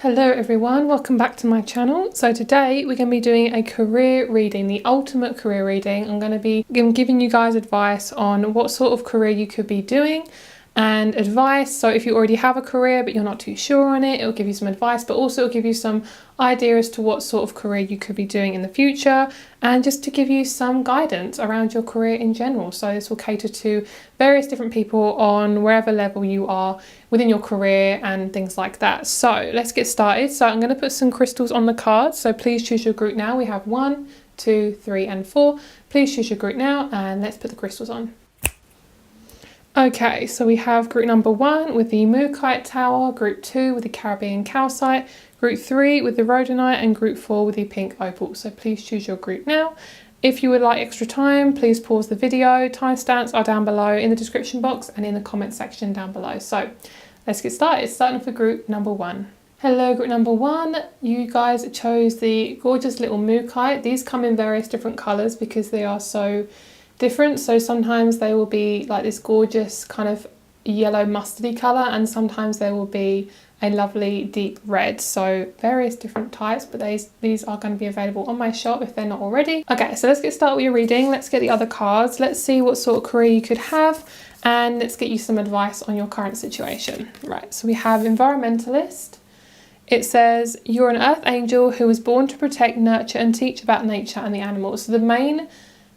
Hello everyone, welcome back to my channel. So today we're going to be doing a career reading, the ultimate career reading. I'm going to be giving you guys advice on what sort of career you could be doing and advice. So if you already have a career but you're not too sure on it, it'll give you some advice, but also it'll give you some idea as to what sort of career you could be doing in the future, and just to give you some guidance around your career in general. So this will cater to various different people on wherever level you are within your career and things like that. So let's get started. So I'm going to put some crystals on the cards, so please choose your group now. We have 1, 2, 3 and 4. Please choose your group now and let's put the crystals on. Okay, so we have group number 1 with the Mookaite Tower, group 2 with the Caribbean Calcite, group 3 with the Rhodonite, and group 4 with the Pink Opal. So please choose your group now. If you would like extra time, please pause the video. Timestamps are down below in the description box and in the comment section down below. So let's get started, starting with group number 1. Hello group number 1, you guys chose the gorgeous little Mookaite. These come in various different colours because they are so different. So sometimes they will be like this gorgeous kind of yellow mustardy colour, and sometimes they will be a lovely deep red. So various different types, but these are going to be available on my shop if they're not already. Okay, so let's get started with your reading. Let's get the other cards. Let's see what sort of career you could have, and let's get you some advice on your current situation. Right, so we have Environmentalist. It says, you're an earth angel who was born to protect, nurture and teach about nature and the animals. So the main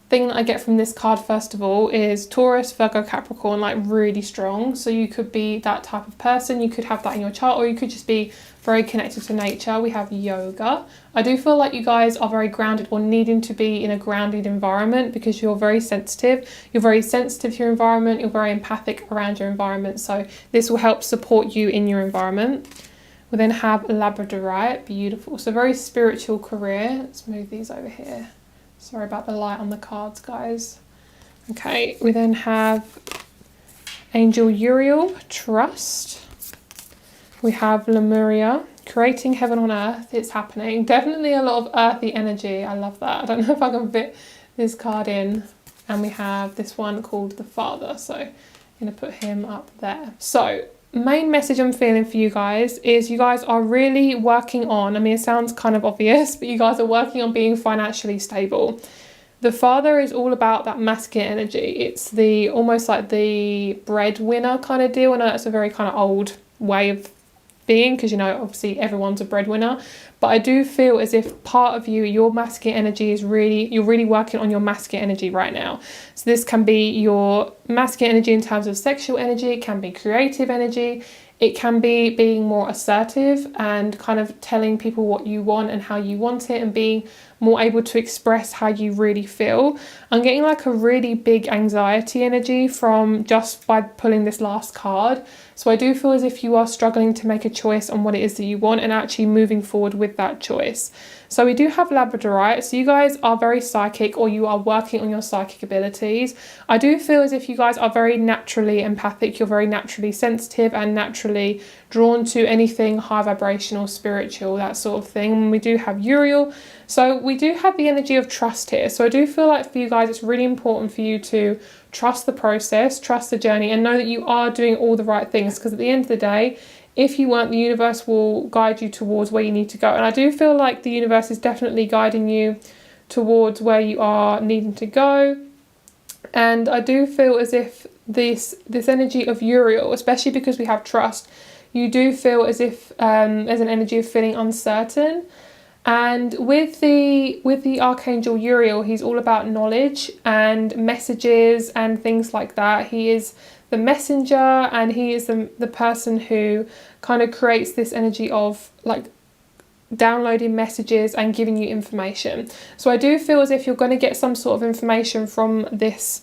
thing that I get from this card, first of all, is Taurus, Virgo, Capricorn, like really strong. So you could be that type of person. You could have that in your chart, or you could just be very connected to nature. We have Yoga. I do feel like you guys are very grounded, or needing to be in a grounded environment, because you're very sensitive. You're very sensitive to your environment. You're very empathic around your environment. So this will help support you in your environment. We then have Labradorite, beautiful. So very spiritual career. Let's move these over here. Sorry about the light on the cards, guys. Okay, we then have Angel Uriel, Trust. We have Lemuria, Creating Heaven on Earth. It's happening. Definitely a lot of earthy energy. I love that. I don't know if I can fit this card in. And we have this one called the Father. So I'm going to put him up there. So main message I'm feeling for you guys is you guys are really working on, I mean it sounds kind of obvious, but you guys are working on being financially stable. The Father is all about that masculine energy. It's the almost like the breadwinner kind of deal. I know that's a very kind of old way of being, because you know obviously everyone's a breadwinner, but I do feel as if part of you, your masculine energy is you're really working on your masculine energy right now. So this can be your masculine energy in terms of sexual energy, it can be creative energy, it can be being more assertive and kind of telling people what you want and how you want it, and being more able to express how you really feel. I'm getting like a really big anxiety energy from just by pulling this last card. So I do feel as if you are struggling to make a choice on what it is that you want and actually moving forward with that choice. So we do have Labradorite. So you guys are very psychic, or you are working on your psychic abilities. I do feel as if you guys are very naturally empathic. You're very naturally sensitive and naturally drawn to anything high vibrational, spiritual, that sort of thing. And we do have Uriel. So we do have the energy of trust here. So I do feel like for you guys, it's really important for you to trust the process, trust the journey, and know that you are doing all the right things, because at the end of the day, if you weren't, the universe will guide you towards where you need to go. And I do feel like the universe is definitely guiding you towards where you are needing to go. And I do feel as if this energy of Uriel, especially because we have trust, you do feel as if there's an energy of feeling uncertain. And with the Archangel Uriel, he's all about knowledge and messages and things like that. He is the messenger, and he is the person who kind of creates this energy of like downloading messages and giving you information. So I do feel as if you're going to get some sort of information from this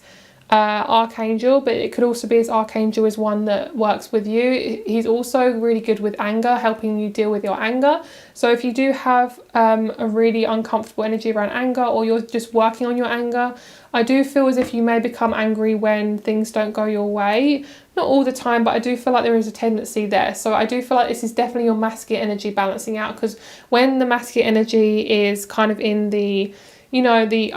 Archangel, but it could also be this Archangel is one that works with you. He's also really good with anger, helping you deal with your anger. So if you do have a really uncomfortable energy around anger, or you're just working on your anger, I do feel as if you may become angry when things don't go your way. Not all the time, but I do feel like there is a tendency there. So I do feel like this is definitely your masculine energy balancing out, because when the masculine energy is kind of in the, you know, the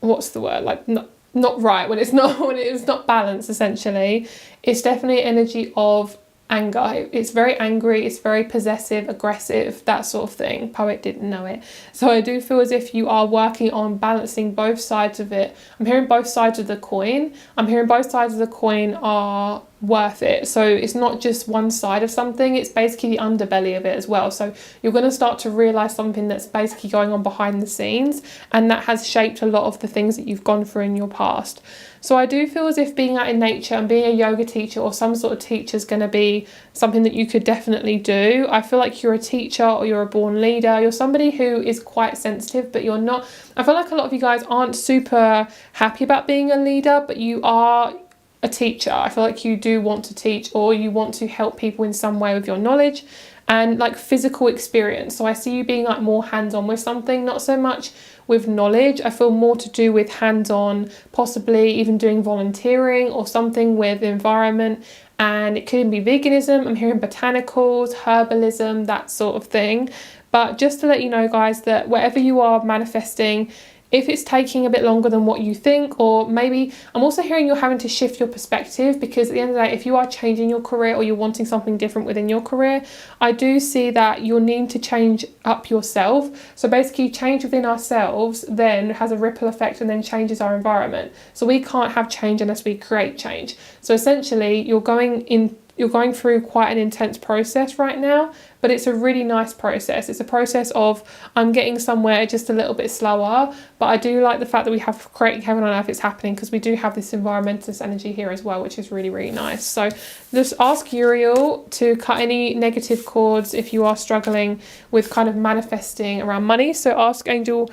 what's the word, like not right, when it's not balanced, essentially, it's definitely energy of anger. It's very angry, it's very possessive, aggressive, that sort of thing. Poet didn't know it. So I do feel as if you are working on balancing both sides of it. I'm hearing both sides of the coin. I'm hearing both sides of the coin are worth it. So it's not just one side of something, it's basically the underbelly of it as well. So you're going to start to realize something that's basically going on behind the scenes, and that has shaped a lot of the things that you've gone through in your past. So I do feel as if being out in nature and being a yoga teacher or some sort of teacher is going to be something that you could definitely do. I feel like you're a teacher or you're a born leader. You're somebody who is quite sensitive, but you're not. I feel like a lot of you guys aren't super happy about being a leader, but you are a teacher. I feel like you do want to teach, or you want to help people in some way with your knowledge and like physical experience. So I see you being like more hands-on with something, not so much with knowledge. I feel more to do with hands-on, possibly even doing volunteering or something with the environment. And it could be veganism. I'm hearing botanicals, herbalism, that sort of thing. But just to let you know, guys, that whatever you are manifesting, if it's taking a bit longer than what you think, or maybe I'm also hearing you're having to shift your perspective, because at the end of the day, if you are changing your career or you're wanting something different within your career, I do see that you'll need to change up yourself. So basically change within ourselves then has a ripple effect and then changes our environment. So we can't have change unless we create change. So essentially you're going through quite an intense process right now, but it's a really nice process. It's a process of I'm getting somewhere just a little bit slower, but I do like the fact that we have creating heaven on earth. It's happening because we do have this environmentalist energy here as well, which is really, really nice. So just ask Uriel to cut any negative cords if you are struggling with kind of manifesting around money. So ask Angel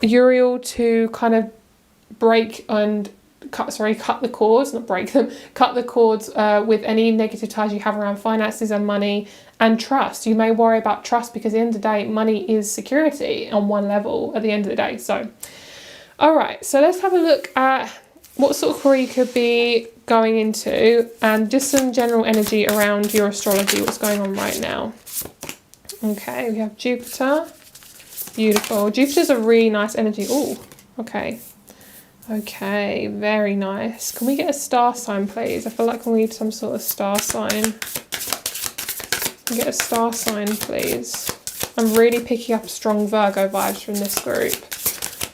Uriel to kind of break and cut the cords, not break them, cut the cords with any negative ties you have around finances and money and trust. You may worry about trust because at the end of the day, money is security on one level at the end of the day. So, all right, so let's have a look at what sort of career you could be going into and just some general energy around your astrology, what's going on right now. Okay, we have Jupiter. Beautiful. Jupiter's a really nice energy. Oh, okay. Okay, very nice. Can we get a star sign, please? I feel like we need some sort of star sign. Get a star sign, please. I'm really picking up strong Virgo vibes from this group.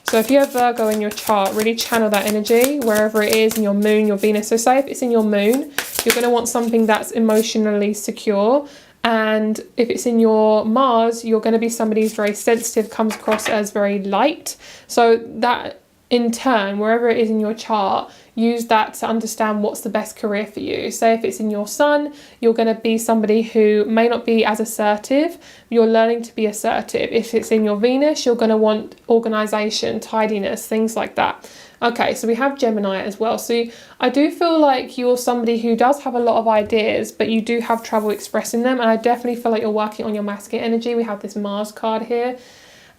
So if you have Virgo in your chart, really channel that energy wherever it is in your moon, your Venus. So say if it's in your moon, you're going to want something that's emotionally secure. And if it's in your Mars, you're going to be somebody who's very sensitive, comes across as very light. So that in turn, wherever it is in your chart, use that to understand what's the best career for you. Say if it's in your Sun, you're going to be somebody who may not be as assertive. You're learning to be assertive. If it's in your Venus, you're going to want organisation, tidiness, things like that. Okay, so we have Gemini as well. So I do feel like you're somebody who does have a lot of ideas, but you do have trouble expressing them. And I definitely feel like you're working on your masculine energy. We have this Mars card here.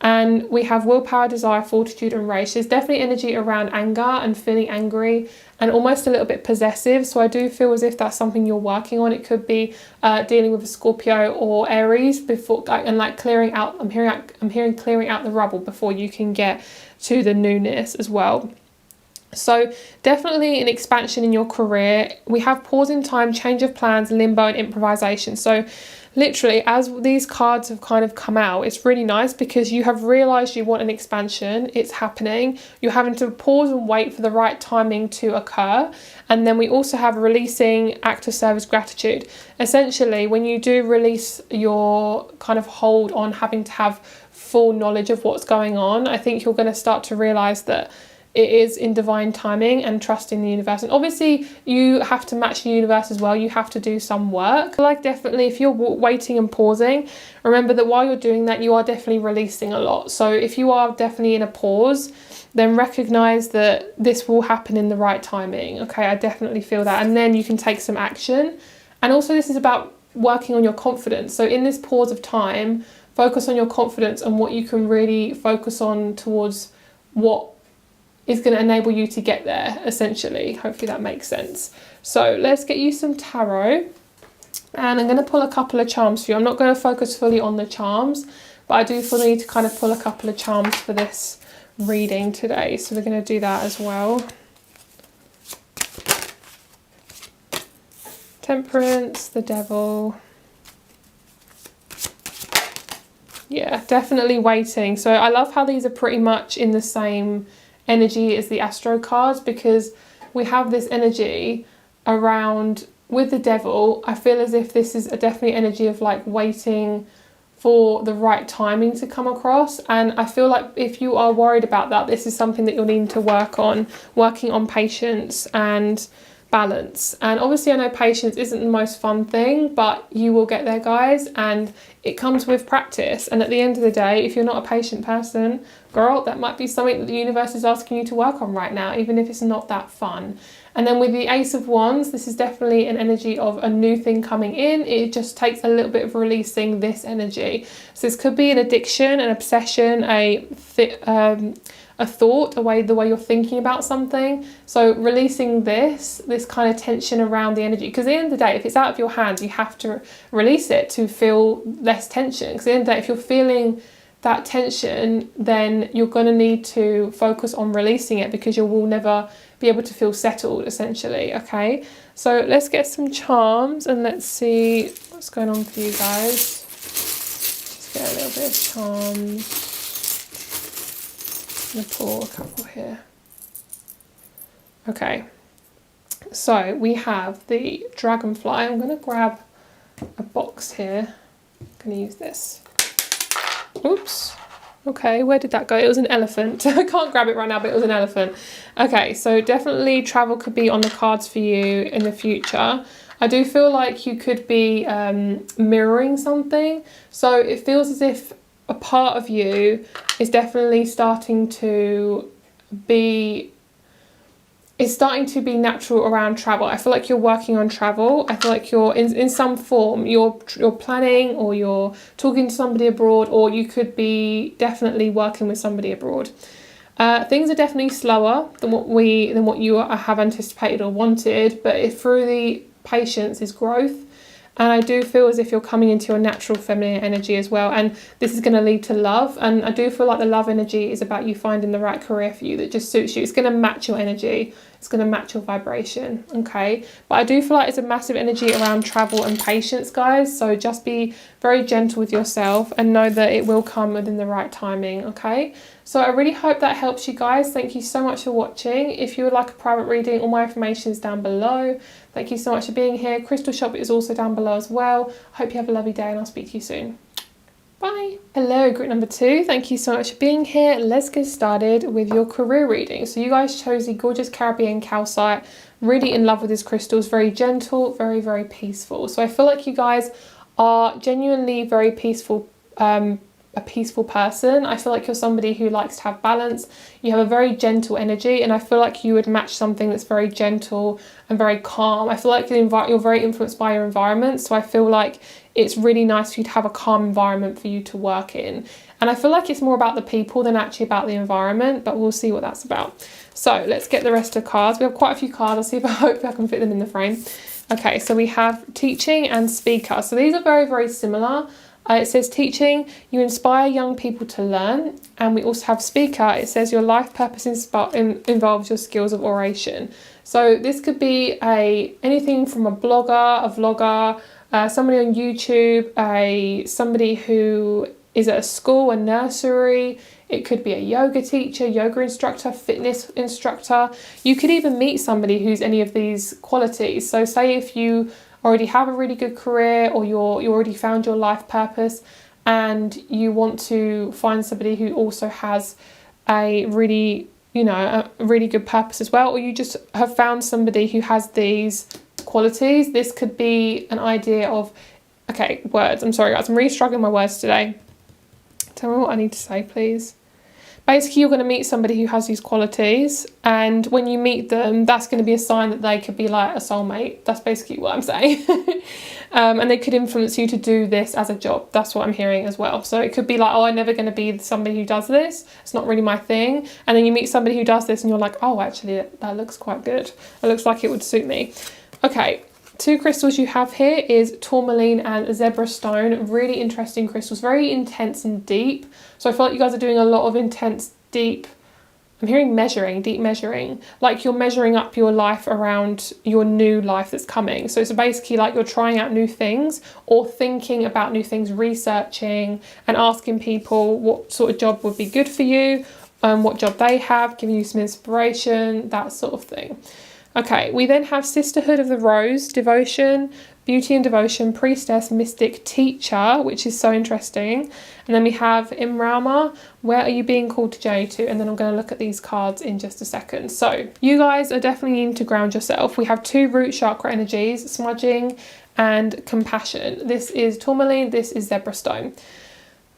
And we have willpower, desire, fortitude and rage. There's definitely energy around anger and feeling angry and almost a little bit possessive. So I do feel as if that's something you're working on. It could be dealing with a Scorpio or Aries before, and like clearing out, I'm hearing clearing out the rubble before you can get to the newness as well. So definitely an expansion in your career. We have pause in time, change of plans, limbo and improvisation. So literally, as these cards have kind of come out, it's really nice because you have realised you want an expansion. It's happening. You're having to pause and wait for the right timing to occur. And then we also have releasing, act of service, gratitude. Essentially, when you do release your kind of hold on having to have full knowledge of what's going on, I think you're going to start to realise that it is in divine timing and trusting the universe. And obviously you have to match the universe as well. You have to do some work. Like definitely if you're waiting and pausing, remember that while you're doing that, you are definitely releasing a lot. So if you are definitely in a pause, then recognize that this will happen in the right timing. Okay, I definitely feel that. And then you can take some action. And also this is about working on your confidence. So in this pause of time, focus on your confidence and what you can really focus on towards what is going to enable you to get there, essentially. Hopefully that makes sense. So let's get you some tarot. And I'm going to pull a couple of charms for you. I'm not going to focus fully on the charms, but I do feel the need to kind of pull a couple of charms for this reading today. So we're going to do that as well. Temperance, the Devil. Yeah, definitely waiting. So I love how these are pretty much in the same energy as the Astro cards, because we have this energy around with the Devil. I feel as if this is a definitely energy of like waiting for the right timing to come across, and I feel like if you are worried about that, this is something that you'll need to working on patience and balance. And obviously I know patience isn't the most fun thing, but you will get there, guys, and it comes with practice. And at the end of the day, if you're not a patient person, girl, that might be something that the universe is asking you to work on right now, even if it's not that fun. And then with the Ace of Wands, this is definitely an energy of a new thing coming in. It just takes a little bit of releasing this energy. So this could be an addiction, an obsession, a thought, the way you're thinking about something. So releasing this kind of tension around the energy, because at the end of the day, if it's out of your hands, you have to release it to feel less tension. Because at the end of the day, if you're feeling that tension, then you're going to need to focus on releasing it, because you will never be able to feel settled, essentially. Okay, so let's get some charms and let's see what's going on for you guys. Just get a little bit of charms. I'm going to pull a couple here. Okay, so we have the Dragonfly. I'm going to grab a box here. I'm going to use this. Oops. Okay, where did that go? It was an elephant. I can't grab it right now, but it was an elephant. Okay, so definitely travel could be on the cards for you in the future. I do feel like you could be mirroring something. So it feels as if a part of you is definitely starting to be natural around travel. I feel like you're working on travel. I feel like you're in some form, you're planning, or you're talking to somebody abroad, or you could be definitely working with somebody abroad. Things are definitely slower than what you have anticipated or wanted, but through the patience is growth. And I do feel as if you're coming into your natural feminine energy as well. And this is going to lead to love. And I do feel like the love energy is about you finding the right career for you that just suits you. It's going to match your energy. It's going to match your vibration. Okay. But I do feel like it's a massive energy around travel and patience, guys. So just be very gentle with yourself and know that it will come within the right timing. Okay. So I really hope that helps you guys. Thank you so much for watching. If you would like a private reading, all my information is down below. Thank you so much for being here. Crystal Shop is also down below as well. Hope you have a lovely day, and I'll speak to you soon. Bye. Hello, group number 2. Thank you so much for being here. Let's get started with your career reading. So you guys chose the gorgeous Caribbean calcite. Really in love with this crystal. It's very gentle, very, very peaceful. So I feel like you guys are genuinely very peaceful, a peaceful person. I feel like you're somebody who likes to have balance. You have a very gentle energy, and I feel like you would match something that's very gentle and very calm. I feel like you're very influenced by your environment, so I feel like it's really nice for you to have a calm environment for you to work in. And I feel like it's more about the people than actually about the environment, but we'll see what that's about. So let's get the rest of the cards. We have quite a few cards. I'll see if I can fit them in the frame. Okay, so we have teaching and speaker. So these are very, very similar. It says teaching, you inspire young people to learn. And we also have speaker. It says your life purpose involves your skills of oration. So this could be anything from a blogger, a vlogger, somebody on YouTube, somebody who is at a school, a nursery. It could be a yoga teacher, yoga instructor, fitness instructor. You could even meet somebody who's any of these qualities. So say if you already have a really good career, or you already found your life purpose and you want to find somebody who also has a really good purpose as well, or you just have found somebody who has these qualities. This could be an idea of, okay, words. I'm sorry guys, I'm really struggling with my words today. Tell me what I need to say, please. Basically, you're going to meet somebody who has these qualities, and when you meet them, that's going to be a sign that they could be like a soulmate. That's basically what I'm saying. And they could influence you to do this as a job. That's what I'm hearing as well. So it could be like, oh, I'm never going to be somebody who does this. It's not really my thing. And then you meet somebody who does this and you're like, oh, actually, that looks quite good. It looks like it would suit me. Okay. 2 crystals you have here is tourmaline and zebra stone. Really interesting crystals, very intense and deep. So I feel like you guys are doing a lot of intense, deep I'm hearing measuring, deep measuring, like you're measuring up your life around your new life that's coming. So it's basically like you're trying out new things or thinking about new things, researching and asking people what sort of job would be good for you, what job they have, giving you some inspiration, that sort of thing. Okay, we then have Sisterhood of the Rose, Devotion, Beauty and Devotion, Priestess, Mystic, Teacher, which is so interesting. And then we have Imrama, Where Are You Being Called to Journey To? And then I'm going to look at these cards in just a second. So you guys are definitely needing to ground yourself. We have 2 root chakra energies, Smudging and Compassion. This is Tourmaline, this is Zebra Stone.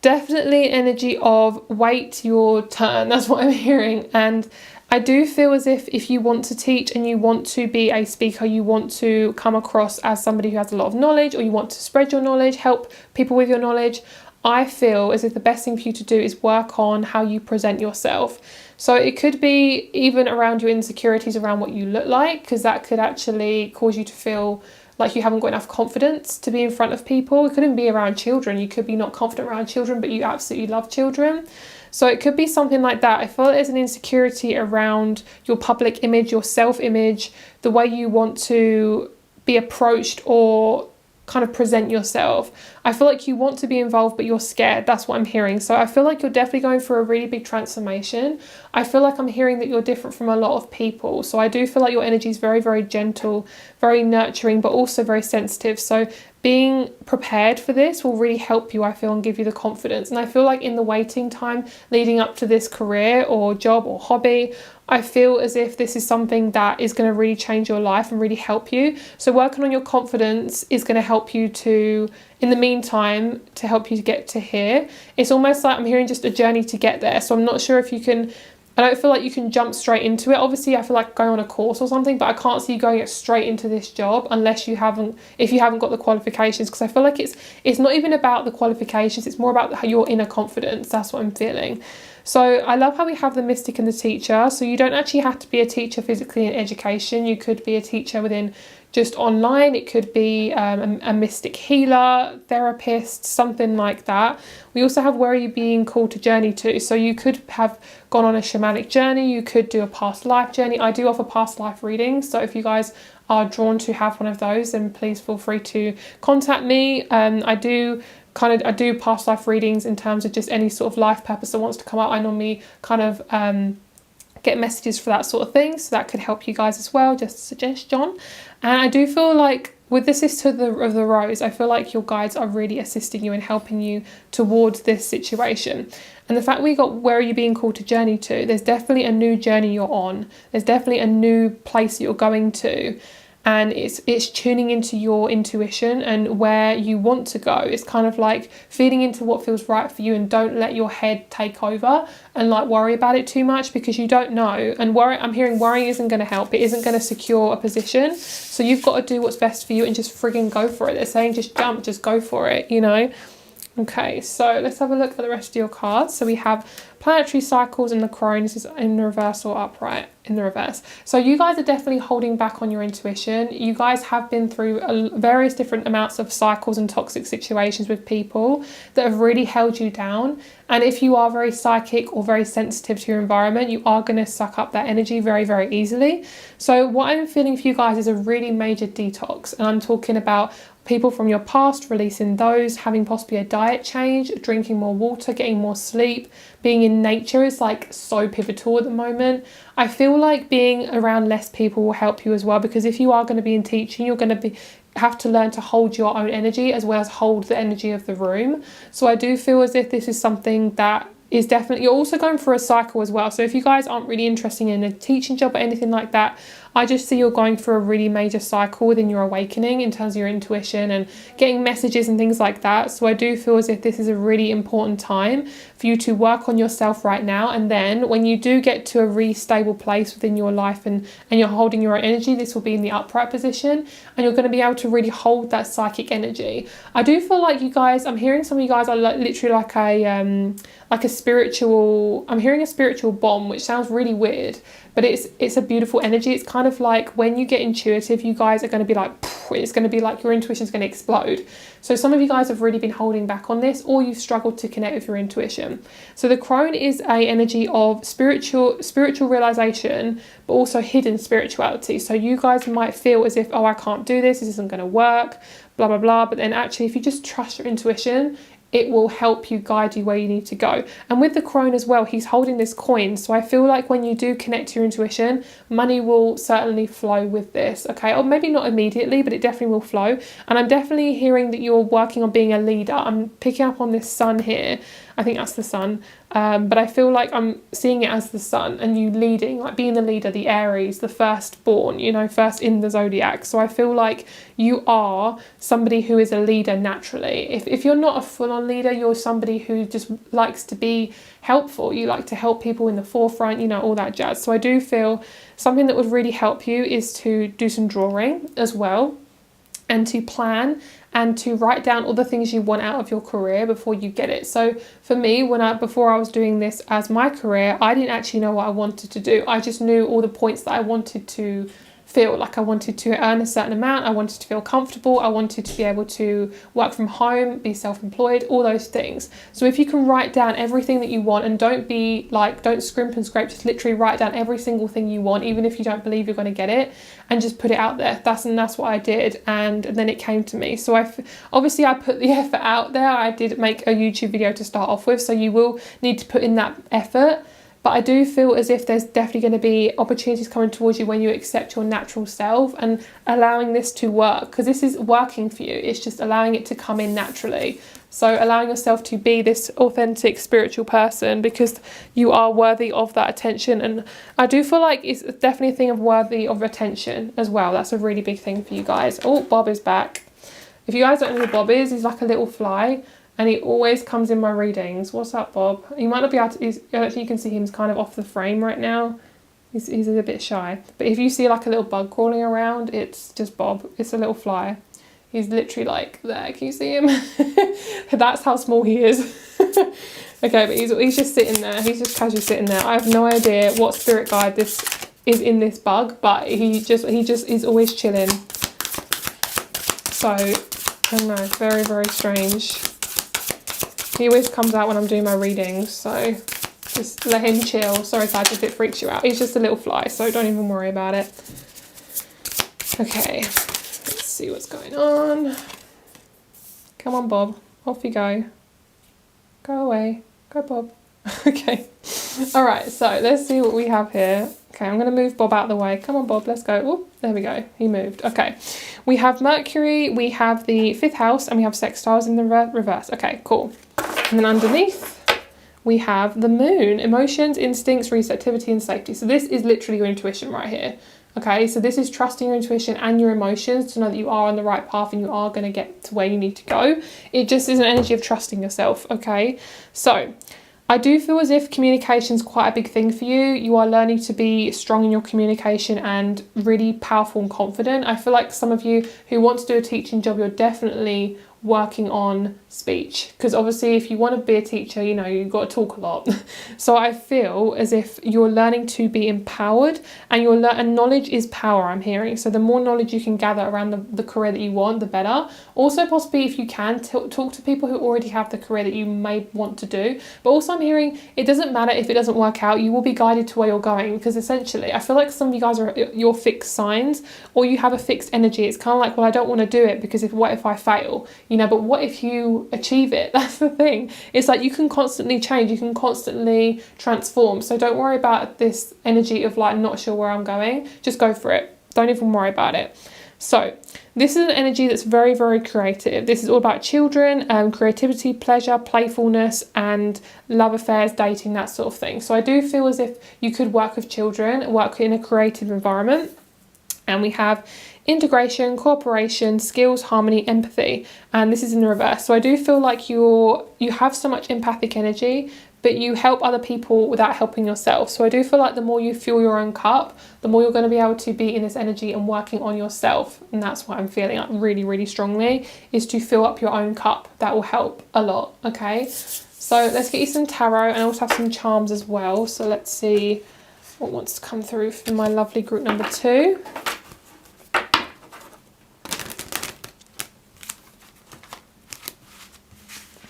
Definitely energy of wait your turn. That's what I'm hearing. And I do feel as if you want to teach and you want to be a speaker, you want to come across as somebody who has a lot of knowledge, or you want to spread your knowledge, help people with your knowledge, I feel as if the best thing for you to do is work on how you present yourself. So it could be even around your insecurities around what you look like, because that could actually cause you to feel like you haven't got enough confidence to be in front of people. It couldn't be around children. You could be not confident around children, but you absolutely love children. So it could be something like that. I feel there's an insecurity around your public image, your self-image, the way you want to be approached or kind of present yourself. I feel like you want to be involved, but you're scared. That's what I'm hearing. So I feel like you're definitely going through a really big transformation. I feel like I'm hearing that you're different from a lot of people. So I do feel like your energy is very, very gentle, very nurturing, but also very sensitive. So being prepared for this will really help you, I feel, and give you the confidence. And I feel like in the waiting time leading up to this career or job or hobby, I feel as if this is something that is going to really change your life and really help you. So working on your confidence is going to help you to, in the meantime, to help you to get to here. It's almost like I'm hearing just a journey to get there. So I'm not sure if you can, I don't feel like you can jump straight into it. Obviously, I feel like going on a course or something, but I can't see you going straight into this job unless you haven't, if you haven't got the qualifications, because I feel like it's not even about the qualifications, it's more about your inner confidence. That's what I'm feeling. So I love how we have the Mystic and the Teacher. So you don't actually have to be a teacher physically in education. You could be a teacher within just online. It could be a mystic healer, therapist, something like that. We also have Where Are You Being Called to Journey To? So you could have gone on a shamanic journey. You could do a past life journey. I do offer past life readings. So if you guys are drawn to have one of those, then please feel free to contact me. I do past life readings in terms of just any sort of life purpose that wants to come up. I normally kind of get messages for that sort of thing, so that could help you guys as well, just a suggestion. And I do feel like with the Sisterhood of the Rose, I feel like your guides are really assisting you and helping you towards this situation. And the fact we got Where Are You Being Called to Journey To? There's definitely a new journey you're on. There's definitely a new place that you're going to. And it's tuning into your intuition and where you want to go. It's kind of like feeding into what feels right for you, and don't let your head take over and like worry about it too much, because you don't know. And I'm hearing worrying isn't going to help. It isn't going to secure a position. So you've got to do what's best for you and just frigging go for it. They're saying just jump, just go for it, you know. Okay, so let's have a look at the rest of your cards. So we have planetary cycles in the crone. This is in the reverse or upright in the reverse. So you guys are definitely holding back on your intuition. You guys have been through various different amounts of cycles and toxic situations with people that have really held you down. And if you are very psychic or very sensitive to your environment, you are going to suck up that energy very, very easily. So what I'm feeling for you guys is a really major detox. And I'm talking about people from your past, releasing those, having possibly a diet change, drinking more water, getting more sleep, being in nature is like so pivotal at the moment. I feel like being around less people will help you as well, because if you are going to be in teaching, you're going to have to learn to hold your own energy as well as hold the energy of the room. So I do feel as if this is something that is definitely, you're also going through a cycle as well. So if you guys aren't really interested in a teaching job or anything like that, I just see you're going through a really major cycle within your awakening in terms of your intuition and getting messages and things like that. So I do feel as if this is a really important time for you to work on yourself right now. And then when you do get to a really stable place within your life and you're holding your own energy, this will be in the upright position, and you're going to be able to really hold that psychic energy. I do feel like you guys, I'm hearing some of you guys are literally like a spiritual, I'm hearing a spiritual bomb, which sounds really weird, but it's a beautiful energy. It's kind kind of like when you get intuitive, you guys are going to be like, it's going to be like your intuition's going to explode. So some of you guys have really been holding back on this, or you've struggled to connect with your intuition. So the crone is a energy of spiritual realization, but also hidden spirituality. So you guys might feel as if, oh, I can't do this isn't going to work, blah blah blah. But then actually, if you just trust your intuition, it will help you, guide you where you need to go. And with the crone as well, he's holding this coin. So I feel like when you do connect to your intuition, money will certainly flow with this, okay? Or maybe not immediately, but it definitely will flow. And I'm definitely hearing that you're working on being a leader. I'm picking up on this sun here. I think that's the sun. But I feel like I'm seeing it as the sun, and you leading, like being the leader, the Aries, the firstborn, you know, first in the zodiac. So I feel like you are somebody who is a leader naturally. If you're not a full-on leader, you're somebody who just likes to be helpful. You like to help people in the forefront, you know, all that jazz. So I do feel something that would really help you is to do some drawing as well, and to plan and to write down all the things you want out of your career before you get it. So for me, before I was doing this as my career, I didn't actually know what I wanted to do. I just knew all the points that I wanted to feel. Like I wanted to earn a certain amount, I wanted to feel comfortable, I wanted to be able to work from home, be self-employed, all those things. So if you can write down everything that you want, and don't scrimp and scrape, just literally write down every single thing you want, even if you don't believe you're going to get it, and just put it out there. That's what I did, and then it came to me. So obviously I put the effort out there. I did make a YouTube video to start off with, so you will need to put in that effort. But I do feel as if there's definitely going to be opportunities coming towards you when you accept your natural self and allowing this to work, because this is working for you. It's just allowing it to come in naturally. So allowing yourself to be this authentic spiritual person, because you are worthy of that attention. And I do feel like it's definitely a thing of worthy of attention as well. That's a really big thing for you guys. Oh, Bob is back. If you guys don't know who Bob is, he's like a little fly. And he always comes in my readings. What's up, Bob? You might not be able to... I don't think you can see him. He's kind of off the frame right now. He's a bit shy. But if you see like a little bug crawling around, it's just Bob. It's a little fly. He's literally like there. Can you see him? That's how small he is. Okay, but he's just sitting there. He's just casually sitting there. I have no idea what spirit guide this is in this bug, but he just is always chilling. So, I don't know. Very, very strange. He always comes out when I'm doing my readings, so just let him chill. Sorry guys if it freaks you out. He's just a little fly, so don't even worry about it. Okay, let's see what's going on. Come on, Bob. Off you go. Go away. Go, Bob. Okay. All right, so let's see what we have here. Okay, I'm going to move Bob out of the way. Come on, Bob, let's go. Oh, there we go. He moved. Okay. We have Mercury, we have the 5th house, and we have sextiles in the reverse. Okay, cool. And then underneath, we have the moon, emotions, instincts, receptivity, and safety. So this is literally your intuition right here. Okay, so this is trusting your intuition and your emotions to know that you are on the right path and you are going to get to where you need to go. It just is an energy of trusting yourself, okay? So I do feel as if communication is quite a big thing for you. You are learning to be strong in your communication and really powerful and confident. I feel like some of you who want to do a teaching job, you're definitely working on speech, because obviously if you want to be a teacher, you know, you've got to talk a lot. So I feel as if you're learning to be empowered, and and knowledge is power, I'm hearing. So the more knowledge you can gather around the career that you want, the better. Also possibly if you can talk to people who already have the career that you may want to do. But also I'm hearing it doesn't matter if it doesn't work out, you will be guided to where you're going, because essentially I feel like some of you guys are your fixed signs, or you have a fixed energy. It's kind of like, well, I don't want to do it because what if I fail? You know, but what if you achieve it? That's the thing. It's like you can constantly change, you can constantly transform. So don't worry about this energy of like, not sure where I'm going. Just go for it. Don't even worry about it. So this is an energy that's very, very creative. This is all about children, creativity, pleasure, playfulness, and love affairs, dating, that sort of thing. So I do feel as if you could work with children, work in a creative environment. And we have integration, cooperation, skills, harmony, empathy, and this is in the reverse. So I do feel like you have so much empathic energy, but you help other people without helping yourself. So I do feel like the more you fill your own cup, the more you're going to be able to be in this energy and working on yourself. And that's what I'm feeling like really, really strongly, is to fill up your own cup. That will help a lot, okay? So let's get you some tarot, and I also have some charms as well. So let's see What wants to come through for my lovely group number 2?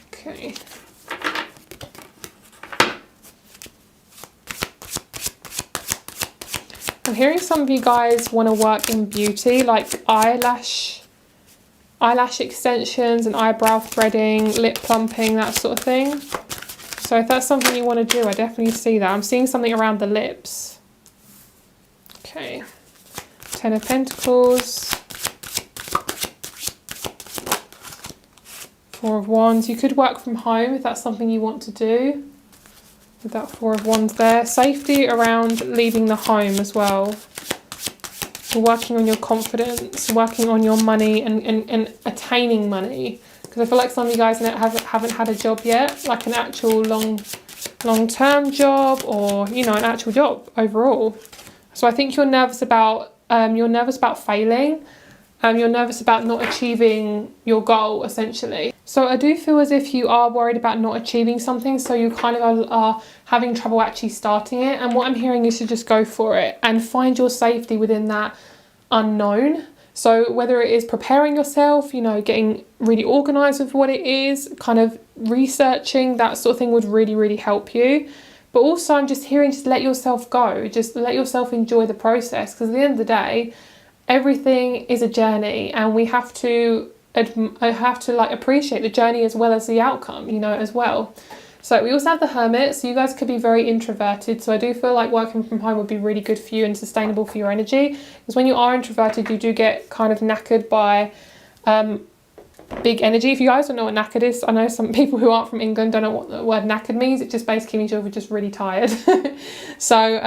Okay. I'm hearing some of you guys want to work in beauty, like eyelash extensions and eyebrow threading, lip plumping, that sort of thing. So if that's something you want to do, I definitely see that. I'm seeing something around the lips. Okay. 10 of Pentacles. 4 of Wands. You could work from home if that's something you want to do. With that 4 of Wands there. Safety around leaving the home as well. You're working on your confidence, working on your money and attaining money. Because I feel like some of you guys haven't had a job yet, like an actual long-term job, or, you know, an actual job overall. So I think you're nervous about failing. You're nervous about not achieving your goal, essentially. So I do feel as if you are worried about not achieving something, so you kind of are having trouble actually starting it. And what I'm hearing is to just go for it and find your safety within that unknown. So whether it is preparing yourself, you know, getting really organised with what it is, kind of researching, that sort of thing would really, really help you. But also I'm just hearing, just let yourself go. Just let yourself enjoy the process, because at the end of the day, everything is a journey, and we have to like appreciate the journey as well as the outcome, you know, as well. So we also have the Hermit, so you guys could be very introverted. So I do feel like working from home would be really good for you and sustainable for your energy. Because when you are introverted, you do get kind of knackered by big energy. If you guys don't know what knackered is, I know some people who aren't from England don't know what the word knackered means. It just basically means you're just really tired. So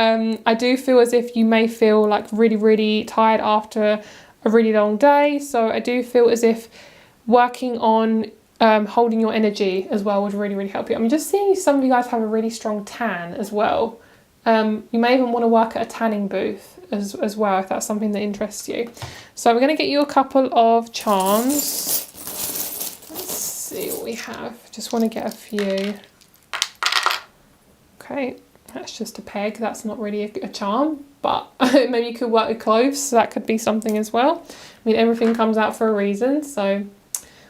I do feel as if you may feel like really, really tired after a really long day. So I do feel as if working on holding your energy as well would really, really help you. I'm just seeing some of you guys have a really strong tan as well. You may even want to work at a tanning booth as well, if that's something that interests you. So we're going to get you a couple of charms. Let's see what we have. Just want to get a few. Okay, that's just a peg. That's not really a charm, but maybe you could work with cloves, so that could be something as well. I mean, everything comes out for a reason, so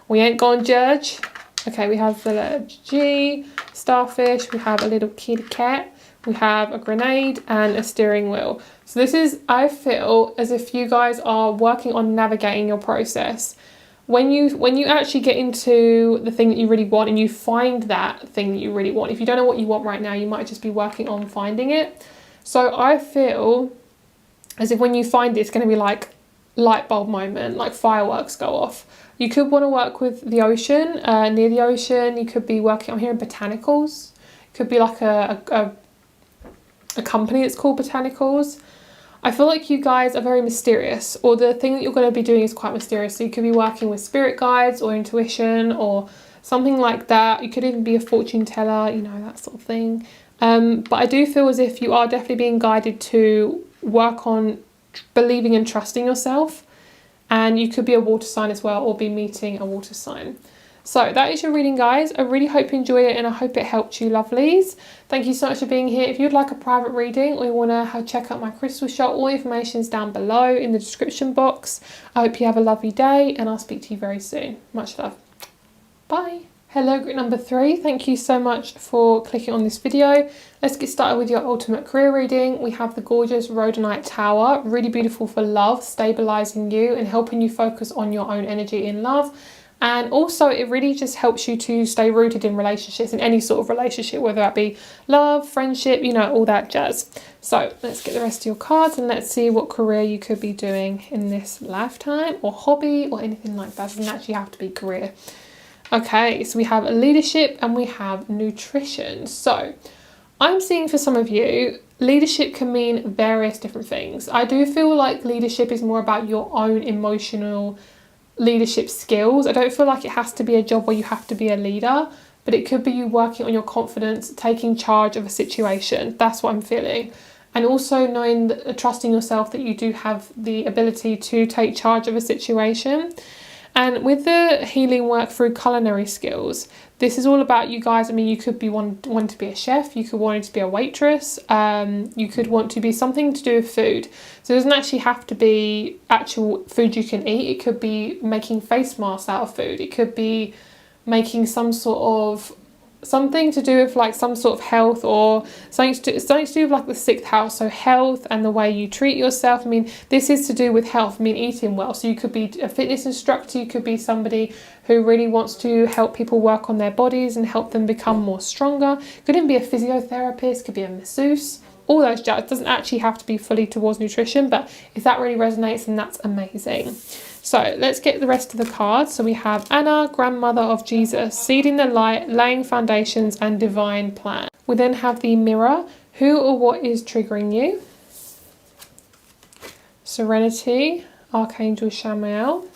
we ain't gonna judge. Okay, we have the letter G, starfish, we have a little kitty cat, we have a grenade and a steering wheel. So this is, I feel as if you guys are working on navigating your process. When you actually get into the thing that you really want and you find that thing that you really want, if you don't know what you want right now, you might just be working on finding it. So I feel as if when you find it, it's going to be like light bulb moment, like fireworks go off. You could want to work with the ocean, near the ocean. You could be working, I'm hearing botanicals. It could be like a company that's called Botanicals. I feel like you guys are very mysterious, or the thing that you're going to be doing is quite mysterious. So you could be working with spirit guides or intuition or something like that. You could even be a fortune teller, you know, that sort of thing. But I do feel as if you are definitely being guided to work on believing and trusting yourself. And you could be a water sign as well, or be meeting a water sign. So that is your reading, guys. I really hope you enjoyed it, and I hope it helped you, lovelies. Thank you so much for being here. If you'd like a private reading or you want to check out my crystal shop, all the information is down below in the description box. I hope you have a lovely day, and I'll speak to you very soon. Much love. Bye. Hello, group number 3. Thank you so much for clicking on this video. Let's get started with your ultimate career reading. We have the gorgeous Rhodonite Tower, really beautiful for love, stabilizing you and helping you focus on your own energy in love. And also it really just helps you to stay rooted in relationships, in any sort of relationship, whether that be love, friendship, you know, all that jazz. So let's get the rest of your cards and let's see what career you could be doing in this lifetime, or hobby, or anything like that. It doesn't actually have to be career. Okay, so we have leadership and we have nutrition. So I'm seeing for some of you, leadership can mean various different things. I do feel like leadership is more about your own emotional leadership skills. I don't feel like it has to be a job where you have to be a leader, but it could be you working on your confidence, taking charge of a situation. That's what I'm feeling. And also knowing, trusting yourself that you do have the ability to take charge of a situation. And with the healing work through culinary skills, this is all about you guys. I mean, you could be wanting to be a chef, you could want to be a waitress, you could want to be something to do with food. So it doesn't actually have to be actual food you can eat. It could be making face masks out of food. It could be making some sort of something to do with like some sort of health, or something to do with like the sixth house, so health and the way you treat yourself. I mean, this is to do with health. I mean, eating well. So you could be a fitness instructor, you could be somebody who really wants to help people work on their bodies and help them become more stronger. Could even be a physiotherapist, could be a masseuse, all those jazz. It doesn't actually have to be fully towards nutrition, but if that really resonates, then that's amazing. So let's get the rest of the cards. So we have Anna, grandmother of Jesus, seeding the light, laying foundations, and divine plan. We then have the mirror, who or what is triggering you. Serenity, Archangel Samael.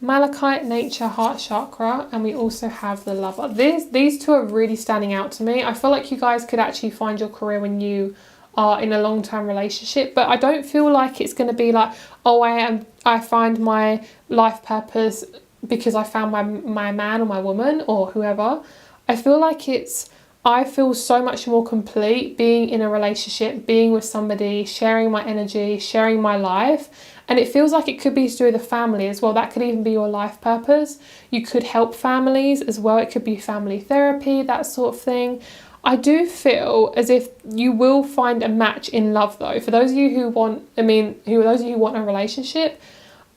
Malachite, nature, heart chakra, and we also have the lover. These two are really standing out to me. I feel like you guys could actually find your career when you are in a long-term relationship, but I don't feel like it's going to be like, oh, I find my life purpose because I found my man or my woman or whoever. I feel like I feel so much more complete being in a relationship, being with somebody, sharing my energy, sharing my life. And it feels like it could be to do with a family as well. That could even be your life purpose. You could help families as well. It could be family therapy, that sort of thing. I do feel as if you will find a match in love though. For those of you who want, those of you who want a relationship,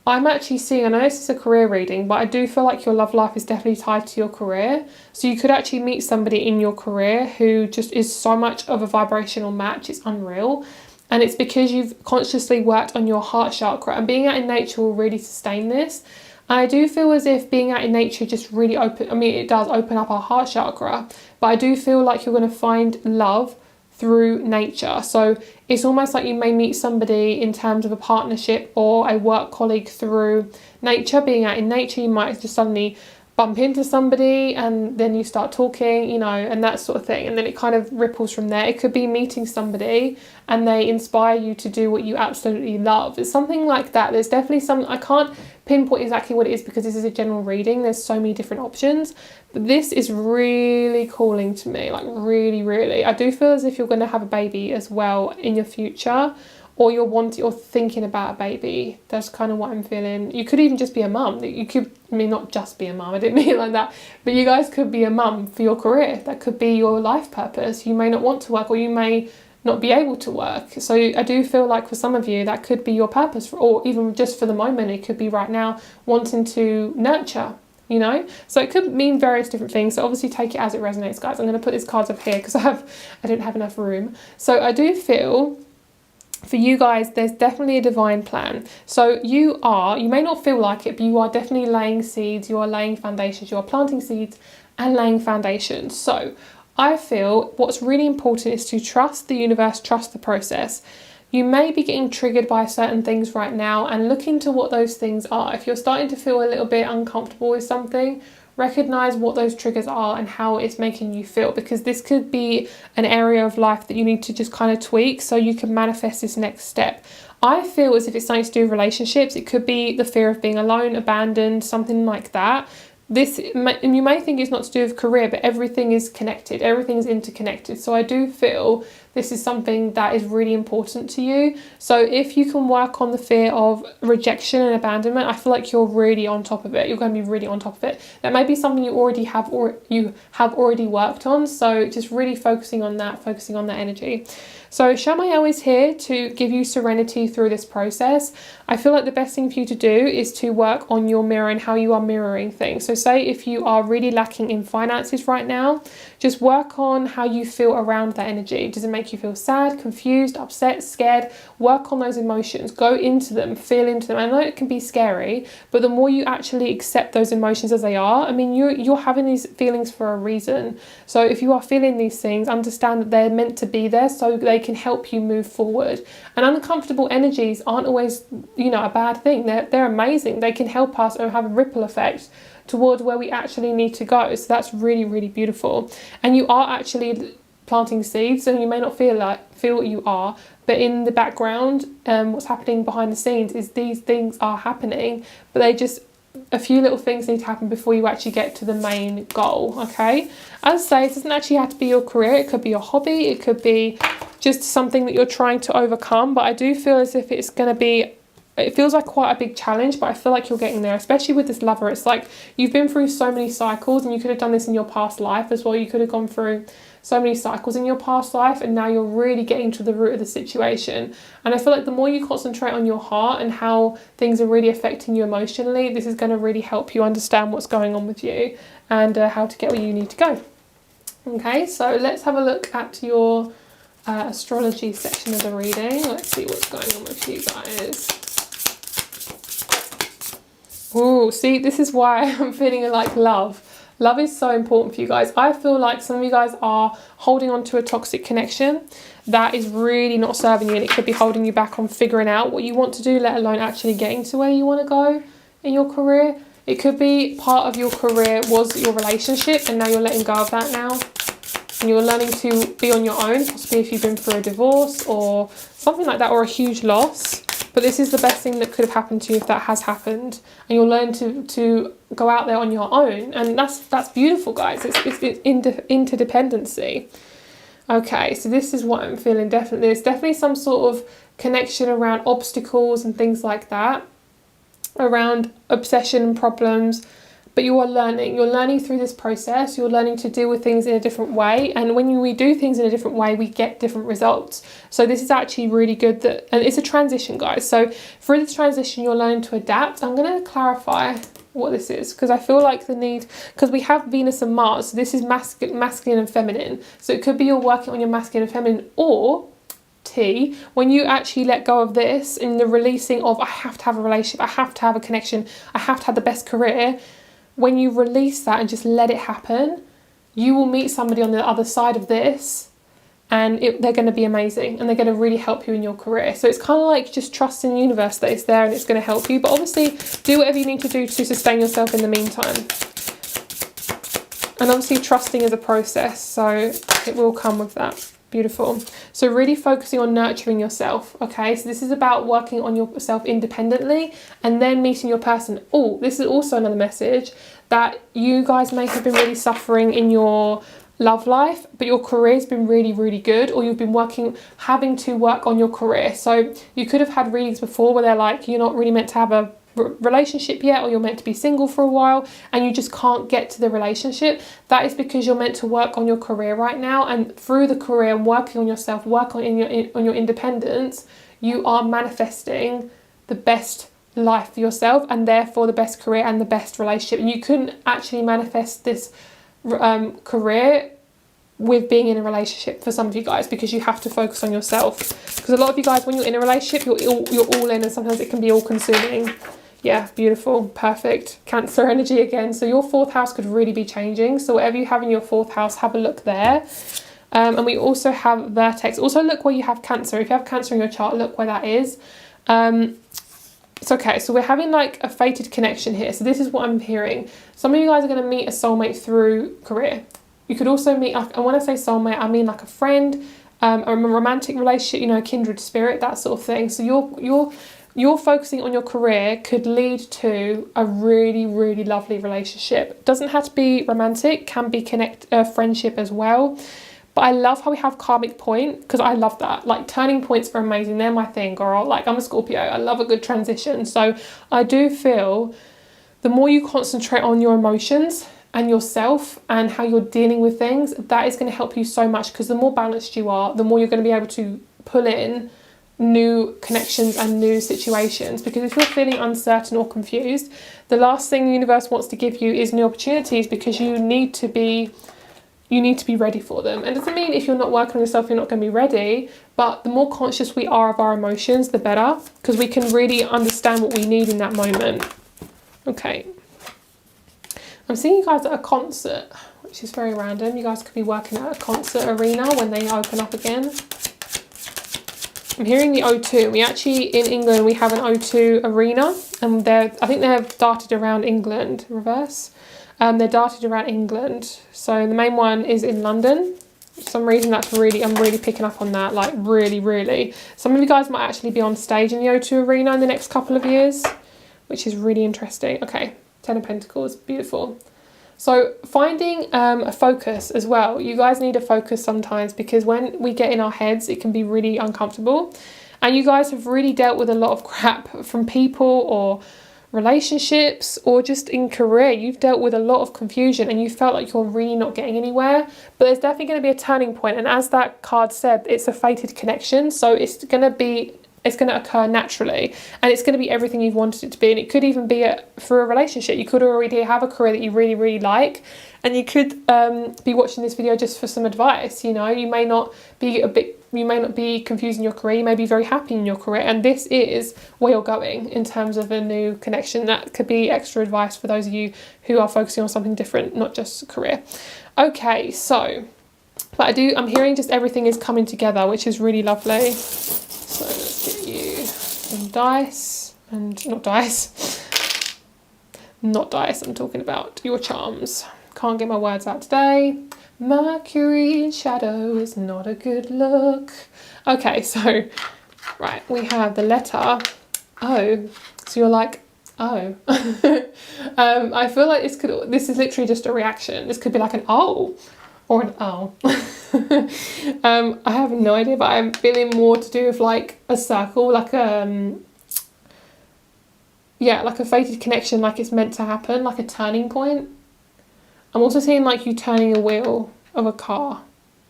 I'm actually seeing, I know this is a career reading, but I do feel like your love life is definitely tied to your career. So you could actually meet somebody in your career who just is so much of a vibrational match, it's unreal. And it's because you've consciously worked on your heart chakra, and being out in nature will really sustain this. I do feel as if being out in nature just really it does open up our heart chakra, but I do feel like you're going to find love through nature. So it's almost like you may meet somebody in terms of a partnership or a work colleague through nature. Being out in nature, you might just suddenly bump into somebody and then you start talking, and that sort of thing. And then it kind of ripples from there. It could be meeting somebody and they inspire you to do what you absolutely love. It's something like that. There's definitely I can't pinpoint exactly what it is because this is a general reading. There's so many different options. But this is really calling to me, like really, really. I do feel as if you're going to have a baby as well in your future, or you're thinking about a baby. That's kind of what I'm feeling. You could even just be a mum. You could, not just be a mum, I didn't mean it like that, but you guys could be a mum for your career. That could be your life purpose. You may not want to work, or you may not be able to work. So I do feel like for some of you, that could be your purpose, or even just for the moment, it could be right now wanting to nurture. So it could mean various different things. So obviously take it as it resonates, guys. I'm going to put these cards up here because I don't have enough room. So I do feel for you guys, there's definitely a divine plan. So you may not feel like it, but you are definitely laying seeds, you are laying foundations, you are planting seeds and laying foundations. So I feel what's really important is to trust the universe, trust the process. You may be getting triggered by certain things right now, and look into what those things are. If you're starting to feel a little bit uncomfortable with something, recognize what those triggers are and how it's making you feel, because this could be an area of life that you need to just kind of tweak so you can manifest this next step. I feel as if it's something to do with relationships. It could be the fear of being alone, abandoned, something like that. You may think it's not to do with career, but everything is connected, everything is interconnected. So I do feel this is something that is really important to you. So if you can work on the fear of rejection and abandonment, I feel like you're really on top of it. You're going to be really on top of it. That may be something you already have, or you have already worked on. So just really focusing on that energy. So Samael is here to give you serenity through this process. I feel like the best thing for you to do is to work on your mirror and how you are mirroring things. So say if you are really lacking in finances right now, just work on how you feel around that energy. Does it make you feel sad, confused, upset, scared? Work on those emotions. Go into them, feel into them. I know it can be scary, but the more you actually accept those emotions as they are, you're having these feelings for a reason. So if you are feeling these things, understand that they're meant to be there so they can help you move forward. And uncomfortable energies aren't always, a bad thing. They're amazing. They can help us or have a ripple effect towards where we actually need to go. So that's really, really beautiful. And you are actually planting seeds, so you may not feel you are, but in the background, what's happening behind the scenes is these things are happening, but a few little things need to happen before you actually get to the main goal, okay? As I say, it doesn't actually have to be your career. It could be your hobby. It could be just something that you're trying to overcome. But I do feel as if it's going to be, it feels like quite a big challenge, but I feel like you're getting there, especially with this Lover. It's like you've been through so many cycles, and you could have done this in your past life as well. You could have gone through so many cycles in your past life, and now you're really getting to the root of the situation. And I feel like the more you concentrate on your heart and how things are really affecting you emotionally, this is going to really help you understand what's going on with you and how to get where you need to go. Okay, so let's have a look at your astrology section of the reading. Let's see what's going on with you guys. Oh, see, this is why I'm feeling like love. Love is so important for you guys. I feel like some of you guys are holding on to a toxic connection that is really not serving you, and it could be holding you back on figuring out what you want to do, let alone actually getting to where you want to go in your career. It could be part of your career was your relationship, and now you're letting go of that now. And you're learning to be on your own, possibly if you've been through a divorce or something like that, or a huge loss. But this is the best thing that could have happened to you if that has happened. And you'll learn to go out there on your own. And that's beautiful, guys. It's interdependency. Okay, so this is what I'm feeling, definitely. There's definitely some sort of connection around obstacles and things like that, around obsession and problems. But you are learning. You're learning through this process. You're learning to deal with things in a different way. And when we do things in a different way, we get different results. So this is actually really good. And it's a transition, guys. So through this transition, you're learning to adapt. I'm going to clarify what this is, because I feel like the need, because we have Venus and Mars. So this is masculine and feminine. So it could be you're working on your masculine and feminine, or when you actually let go of this in the releasing of, I have to have a relationship, I have to have a connection, I have to have the best career. When you release that and just let it happen, you will meet somebody on the other side of this, and they're going to be amazing, and they're going to really help you in your career. So it's kind of like just trust in the universe that it's there and it's going to help you. But obviously do whatever you need to do to sustain yourself in the meantime. And obviously trusting is a process, so it will come with that. Beautiful. So really focusing on nurturing yourself. Okay, so this is about working on yourself independently and then meeting your person. Oh, this is also another message that you guys may have been really suffering in your love life, but your career's been really, really good, or you've been having to work on your career. So you could have had readings before where they're like, you're not really meant to have a relationship yet, or you're meant to be single for a while and you just can't get to the relationship. That is because you're meant to work on your career right now, and through the career and working on yourself, on your independence, you are manifesting the best life for yourself, and therefore the best career and the best relationship. And you couldn't actually manifest this career with being in a relationship for some of you guys, because you have to focus on yourself. Because a lot of you guys, when you're in a relationship, you're all in, and sometimes it can be all consuming. Yeah, beautiful, perfect. Cancer energy again. So your fourth house could really be changing. So whatever you have in your fourth house, have a look there. And we also have vertex. Also look where you have Cancer. If you have Cancer in your chart, look where that is. It's okay. So we're having like a fated connection here. So this is what I'm hearing. Some of you guys are going to meet a soulmate through career. You could also meet, and when I say soulmate, I mean like a friend, a romantic relationship, a kindred spirit, that sort of thing. So you're focusing on your career could lead to a really, really lovely relationship. It doesn't have to be romantic, can be friendship as well. But I love how we have karmic point, because I love that. Like turning points are amazing. They're my thing, girl. Like I'm a Scorpio. I love a good transition. So I do feel the more you concentrate on your emotions and yourself and how you're dealing with things, that is going to help you so much, because the more balanced you are, the more you're going to be able to pull in new connections and new situations. Because if you're feeling uncertain or confused, the last thing the universe wants to give you is new opportunities, because you need to be ready for them. And it doesn't mean if you're not working on yourself, you're not going to be ready, but the more conscious we are of our emotions, the better, because we can really understand what we need in that moment. Okay. I'm seeing you guys at a concert, which is very random. You guys could be working at a concert arena when they open up again. I'm hearing the O2. We actually, in England, we have an O2 arena, and I think they're darted around England, reverse. They're darted around England. So the main one is in London. For some reason, I'm really picking up on that, like really, really. Some of you guys might actually be on stage in the O2 arena in the next couple of years, which is really interesting. Okay, Ten of Pentacles, beautiful. So finding a focus as well. You guys need a focus sometimes, because when we get in our heads, it can be really uncomfortable. And you guys have really dealt with a lot of crap from people or relationships, or just in career. You've dealt with a lot of confusion and you felt like you're really not getting anywhere. But there's definitely going to be a turning point. And as that card said, it's a fated connection. So it's going to occur naturally, and it's going to be everything you've wanted it to be. And it could even be for a relationship. You could already have a career that you really, really like, and you could be watching this video just for some advice. You know, you may not be confused in your career, you may be very happy in your career, and this is where you're going in terms of a new connection. That could be extra advice for those of you who are focusing on something different, not just career. Okay, so, but I'm hearing just everything is coming together, which is really lovely. So let's get you some dice, and not dice, I'm talking about your charms. Can't get my words out today. Mercury in shadow is not a good look. Okay, so, right, we have the letter O. So you're like, oh. I feel like this is literally just a reaction. This could be like an oh, or an oh. I have no idea, but I'm feeling more to do with like a circle, like like a fated connection, like it's meant to happen, like a turning point. I'm also seeing like you turning a wheel of a car,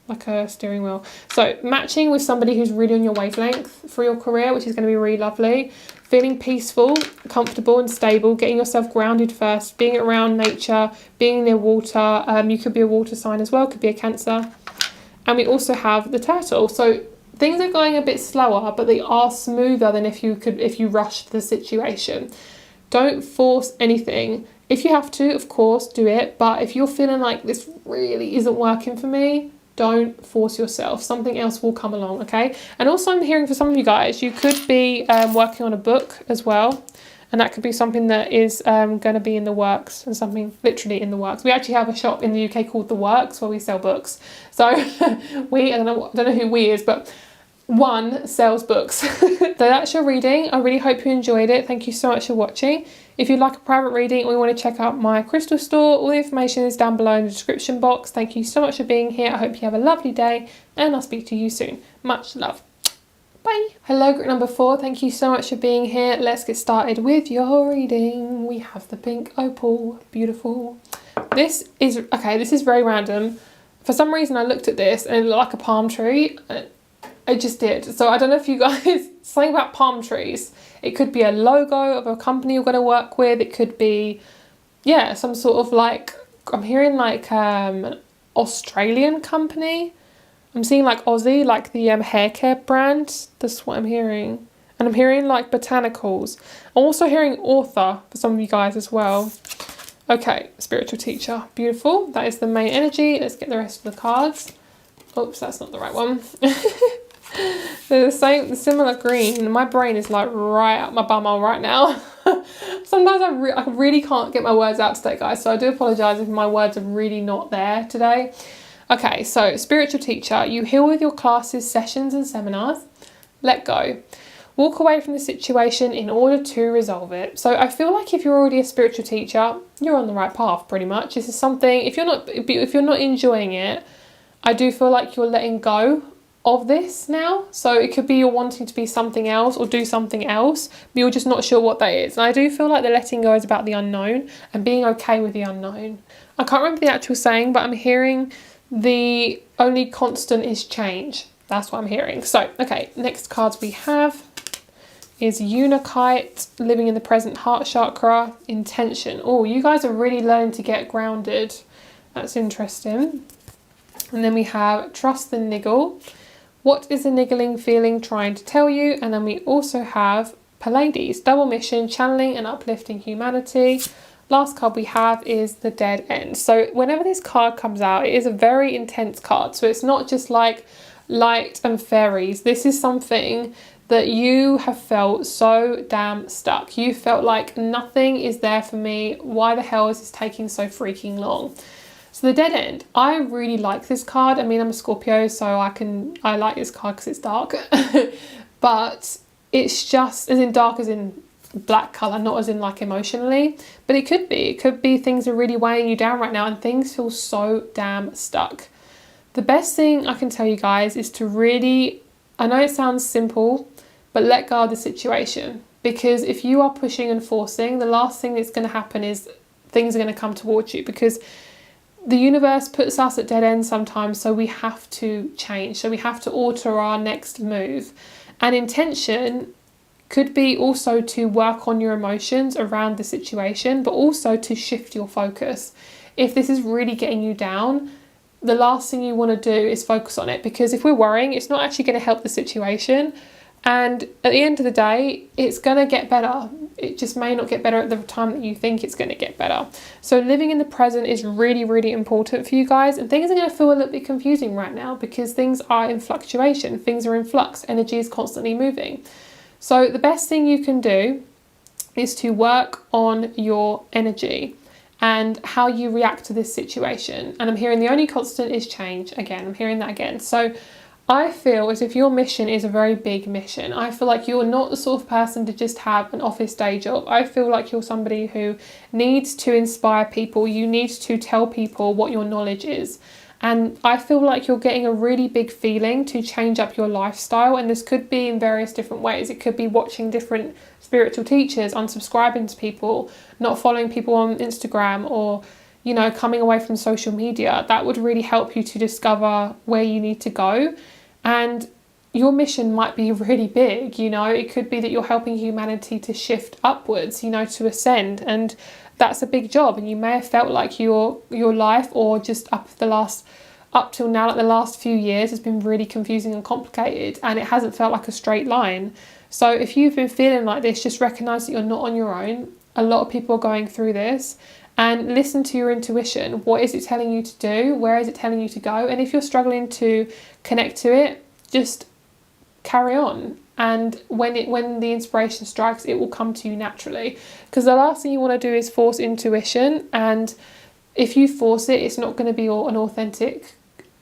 like a steering wheel. So matching with somebody who's really on your wavelength for your career, which is going to be really lovely. Feeling peaceful, comfortable and stable, getting yourself grounded first, being around nature, being near water. You could be a water sign as well, could be a Cancer. And we also have the Turtle. So things are going a bit slower, but they are smoother than if you rushed the situation. Don't force anything. If you have to, of course, do it. But if you're feeling like this really isn't working for me, don't force yourself. Something else will come along, okay? And also I'm hearing for some of you guys, you could be working on a book as well. And that could be something that is going to be in the works, and something literally in the works. We actually have a shop in the UK called The Works where we sell books. So I don't know who we is, but one sells books. So that's your reading. I really hope you enjoyed it. Thank you so much for watching. If you'd like a private reading or you want to check out my crystal store, all the information is down below in the description box. Thank you so much for being here. I hope you have a lovely day, and I'll speak to you soon. Much love. Bye. Hello, group number 4. Thank you so much for being here. Let's get started with your reading. We have the pink opal. Beautiful. This is very random. For some reason I looked at this and it looked like a palm tree. I just did. So I don't know if you guys, something about palm trees. It could be a logo of a company you're going to work with. It could be, yeah, some sort of like, I'm hearing like an Australian company. I'm seeing like Aussie, like the hair care brand. That's what I'm hearing. And I'm hearing like botanicals. I'm also hearing author for some of you guys as well. Okay, spiritual teacher. Beautiful. That is the main energy. Let's get the rest of the cards. Oops, that's not the right one. They're the similar green. My brain is like right up my bumhole right now. Sometimes I really can't get my words out today, guys. So I do apologise if my words are really not there today. Okay, so spiritual teacher. You heal with your classes, sessions and seminars. Let go. Walk away from the situation in order to resolve it. So I feel like if you're already a spiritual teacher, you're on the right path pretty much. This is something, if you're not enjoying it, I do feel like you're letting go of this now. So it could be you're wanting to be something else or do something else, but you're just not sure what that is. And I do feel like the letting go is about the unknown and being okay with the unknown. I can't remember the actual saying, but I'm hearing the only constant is change. That's what I'm hearing. So, okay, next cards we have is Unakite, living in the present, heart chakra, intention. Oh, you guys are really learning to get grounded. That's interesting. And then we have trust the niggle. What is the niggling feeling trying to tell you? And then we also have Pleiades, double mission, channeling and uplifting humanity. Last card we have is the dead end. So whenever this card comes out, it is a very intense card. So it's not just like light and fairies. This is something that you have felt so damn stuck. You felt like nothing is there for me. Why the hell is this taking so freaking long? So the dead end, I really like this card. I mean, I'm a Scorpio, so I like this card because it's dark. But it's just, as in dark as in black colour, not as in like emotionally, but it could be things are really weighing you down right now and things feel so damn stuck. The best thing I can tell you guys is to really, I know it sounds simple, but let go of the situation, because if you are pushing and forcing, the last thing that's going to happen is things are going to come towards you, because the universe puts us at dead ends sometimes, so we have to change, so we have to alter our next move. And intention could be also to work on your emotions around the situation, but also to shift your focus. If this is really getting you down, the last thing you want to do is focus on it, because if we're worrying, it's not actually going to help the situation. And at the end of the day, it's going to get better. It just may not get better at the time that you think it's going to get better. So living in the present is really, really important for you guys. And things are going to feel a little bit confusing right now because things are in fluctuation. Things are in flux. Energy is constantly moving. So the best thing you can do is to work on your energy and how you react to this situation. And I'm hearing the only constant is change. Again, I'm hearing that again. So I feel as if your mission is a very big mission. I feel like you're not the sort of person to just have an office day job. I feel like you're somebody who needs to inspire people. You need to tell people what your knowledge is. And I feel like you're getting a really big feeling to change up your lifestyle. And this could be in various different ways. It could be watching different spiritual teachers, unsubscribing to people, not following people on Instagram, or, you know, coming away from social media. That would really help you to discover where you need to go. And your mission might be really big, you know. It could be that you're helping humanity to shift upwards, you know, to ascend. And that's a big job, and you may have felt like your life, or just up till now, like the last few years, has been really confusing and complicated, and it hasn't felt like a straight line. So if you've been feeling like this, just recognise that you're not on your own. A lot of people are going through this, and listen to your intuition. What is it telling you to do? Where is it telling you to go? And if you're struggling to connect to it, just carry on. And when the inspiration strikes, it will come to you naturally. Because the last thing you want to do is force intuition. And if you force it, it's not going to be an authentic,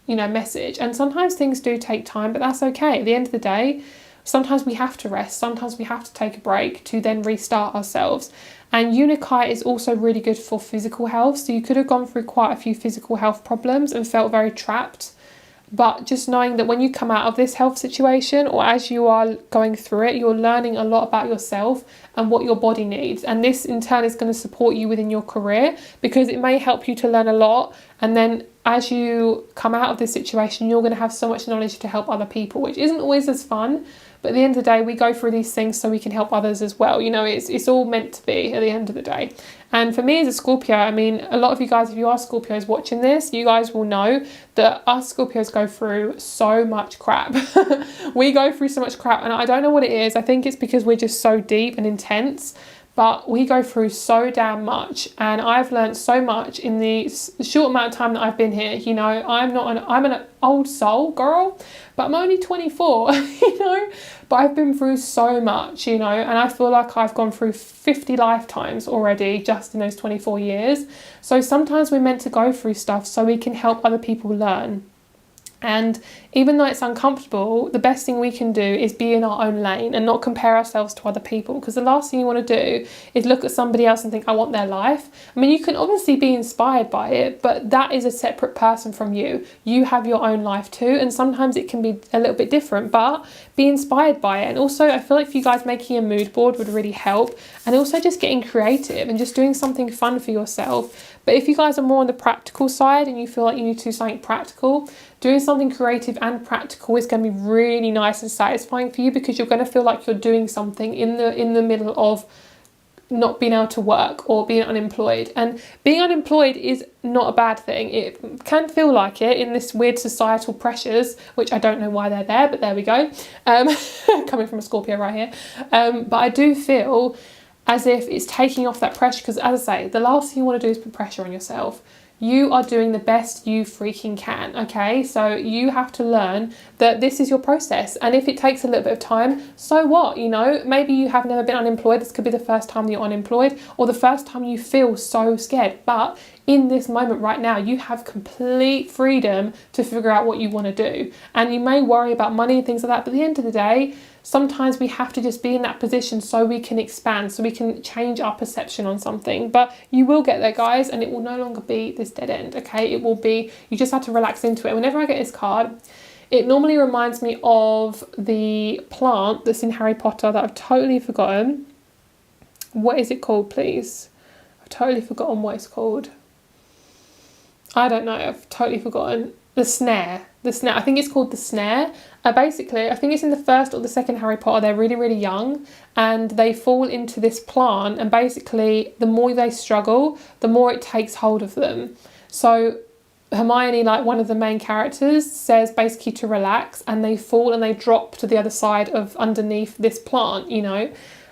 you know, message. And sometimes things do take time, but that's okay. At the end of the day, sometimes we have to rest. Sometimes we have to take a break to then restart ourselves. And Unakite is also really good for physical health. So you could have gone through quite a few physical health problems and felt very trapped. But just knowing that when you come out of this health situation, or as you are going through it, you're learning a lot about yourself and what your body needs. And this in turn is going to support you within your career, because it may help you to learn a lot. And then as you come out of this situation, you're going to have so much knowledge to help other people, which isn't always as fun. But at the end of the day, we go through these things so we can help others as well. You know, it's all meant to be at the end of the day. And for me as a Scorpio, I mean, a lot of you guys, if you are Scorpios watching this, you guys will know that us Scorpios go through so much crap. We go through so much crap, and I don't know what it is. I think it's because we're just so deep and intense. But we go through so damn much, and I've learned so much in the short amount of time that I've been here. You know, I'm an old soul girl, but I'm only 24, you know, but I've been through so much, you know, and I feel like I've gone through 50 lifetimes already just in those 24 years. So sometimes we're meant to go through stuff so we can help other people learn. And even though it's uncomfortable, the best thing we can do is be in our own lane and not compare ourselves to other people, because the last thing you want to do is look at somebody else and think, I want their life. I mean, you can obviously be inspired by it, but that is a separate person from you. You have your own life too, and sometimes it can be a little bit different, but be inspired by it. And also, I feel like for you guys, making a mood board would really help, and also just getting creative and just doing something fun for yourself. But if you guys are more on the practical side and you feel like you need to do something practical, doing something creative and practical is going to be really nice and satisfying for you, because you're going to feel like you're doing something in the middle of not being able to work or being unemployed. And being unemployed is not a bad thing. It can feel like it in this weird societal pressures, which I don't know why they're there, but there we go. Coming from a Scorpio right here. But I do feel as if it's taking off that pressure, because as I say, the last thing you want to do is put pressure on yourself. You are doing the best you freaking can, okay? So you have to learn that this is your process. And if it takes a little bit of time, so what? You know, maybe you have never been unemployed. This could be the first time that you're unemployed, or the first time you feel so scared. But in this moment right now, you have complete freedom to figure out what you want to do. And you may worry about money and things like that, but at the end of the day, sometimes we have to just be in that position so we can expand, so we can change our perception on something. But you will get there, guys, and it will no longer be this dead end, okay? It will be, you just have to relax into it. Whenever I get this card, it normally reminds me of the plant that's in Harry Potter that I've totally forgotten. What is it called, please? I've totally forgotten what it's called. I don't know, I've totally forgotten. The snare. I think it's called the snare. Basically, I think it's in the first or the second Harry Potter. They're really, really young and they fall into this plant, and basically the more they struggle, the more it takes hold of them. So Hermione, like one of the main characters, says basically to relax, and they fall and they drop to the other side of underneath this plant, you know,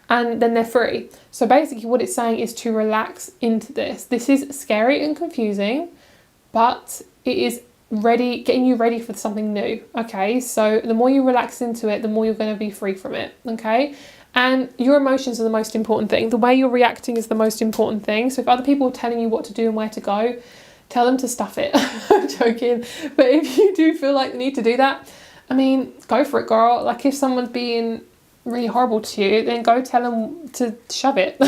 and then they're free. So basically what it's saying is to relax into this. This is scary and confusing, but it is getting you ready for something new, okay? So the more you relax into it, the more you're going to be free from it, okay? And your emotions are the most important thing. The way you're reacting is the most important thing. So if other people are telling you what to do and where to go, tell them to stuff it. I'm joking. But if you do feel like you need to do that, I mean, go for it, girl. Like if someone's being really horrible to you, then go tell them to shove it.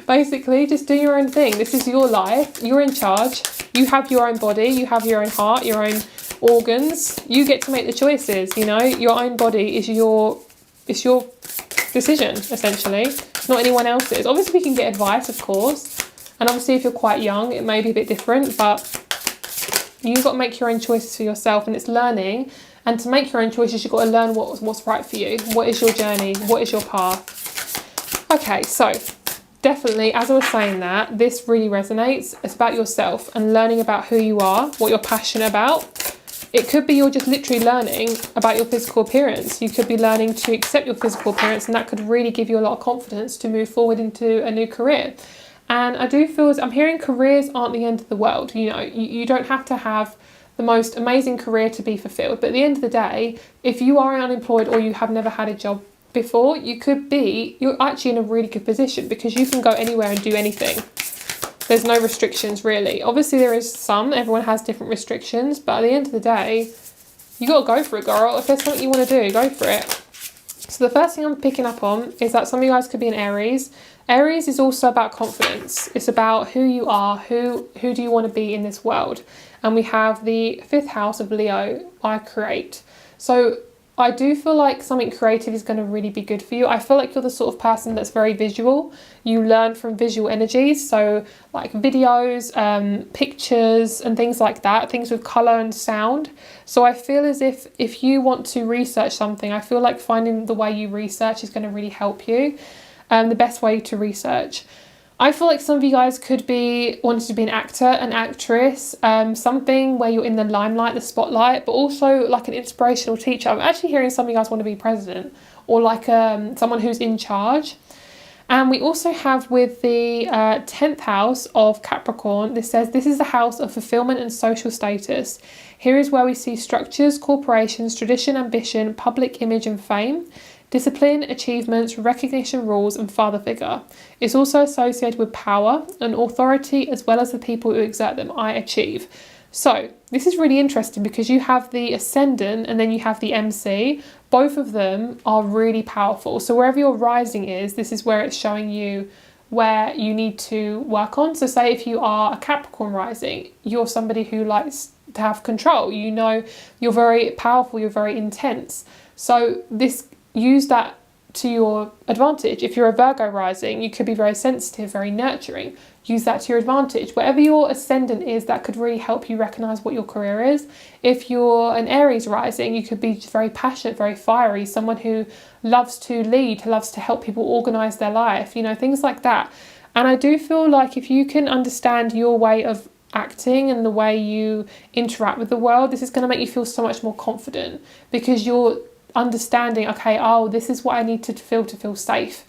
Basically, just do your own thing. This is your life. You're in charge. You have your own body. You have your own heart, your own organs. You get to make the choices, you know. Your own body is your decision, essentially. It's not anyone else's. Obviously, we can get advice, of course. And obviously, if you're quite young, it may be a bit different. But you've got to make your own choices for yourself. And it's learning. And to make your own choices, you've got to learn what's right for you. What is your journey? What is your path? Okay, so definitely, as I was saying that, this really resonates. It's about yourself and learning about who you are, what you're passionate about. It could be you're just literally learning about your physical appearance. You could be learning to accept your physical appearance, and that could really give you a lot of confidence to move forward into a new career. And I do feel, I'm hearing careers aren't the end of the world. You know, you don't have to have the most amazing career to be fulfilled. But at the end of the day, if you are unemployed or you have never had a job before, you're actually in a really good position because you can go anywhere and do anything. There's no restrictions really. Obviously there is some, everyone has different restrictions, but at the end of the day, you got to go for it, girl. If there's something you want to do, go for it. So the first thing I'm picking up on is that some of you guys could be in Aries. Aries is also about confidence. It's about who you are, who do you want to be in this world. And we have the 5th house of Leo, I create. So I do feel like something creative is going to really be good for you. I feel like you're the sort of person that's very visual. You learn from visual energies. So like videos, pictures and things like that, things with colour and sound. So I feel as if you want to research something, I feel like finding the way you research is going to really help you. The best way to research. I feel like some of you guys could be wanting to be an actor, an actress, something where you're in the limelight, the spotlight, but also like an inspirational teacher. I'm actually hearing some of you guys want to be president or like someone who's in charge. And we also have with the 10th house of Capricorn, this says, this is the house of fulfillment and social status. Here is where we see structures, corporations, tradition, ambition, public image and fame. Discipline, achievements, recognition, rules, and father figure. It's also associated with power and authority as well as the people who exert them. I achieve. So this is really interesting because you have the ascendant and then you have the MC. Both of them are really powerful. So wherever your rising is, this is where it's showing you where you need to work on. So say if you are a Capricorn rising, you're somebody who likes to have control. You know, you're very powerful, you're very intense. So use that to your advantage. If you're a Virgo rising, you could be very sensitive, very nurturing. Use that to your advantage. Whatever your ascendant is, that could really help you recognize what your career is. If you're an Aries rising, you could be very passionate, very fiery, someone who loves to lead, who loves to help people organize their life, you know, things like that. And I do feel like if you can understand your way of acting and the way you interact with the world, this is going to make you feel so much more confident because you're understanding, okay, oh, this is what I need to feel safe.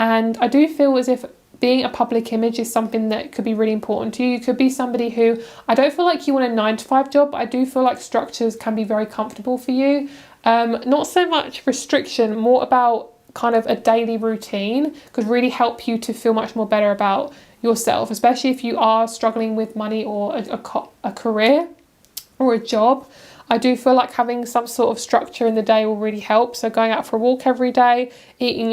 And I do feel as if being a public image is something that could be really important to you. You could be somebody who, I don't feel like you want a 9-to-5 job, but I do feel like structures can be very comfortable for you. Not so much restriction, more about kind of a daily routine could really help you to feel much more better about yourself, especially if you are struggling with money or a career or a job. I do feel like having some sort of structure in the day will really help. So going out for a walk every day, eating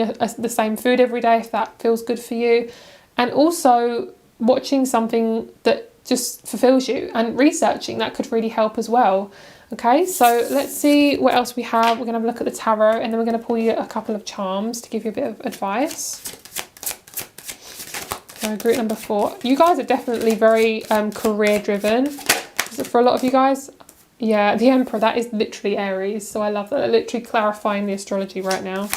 the same food every day if that feels good for you, and also watching something that just fulfills you and researching, that could really help as well. Okay, so let's see what else we have. We're going to have a look at the tarot, and then we're going to pull you a couple of charms to give you a bit of advice. So group number 4. You guys are definitely very career driven. Is it for a lot of you guys? Yeah, the Emperor, that is literally Aries. So I love that. They're literally clarifying the astrology right now.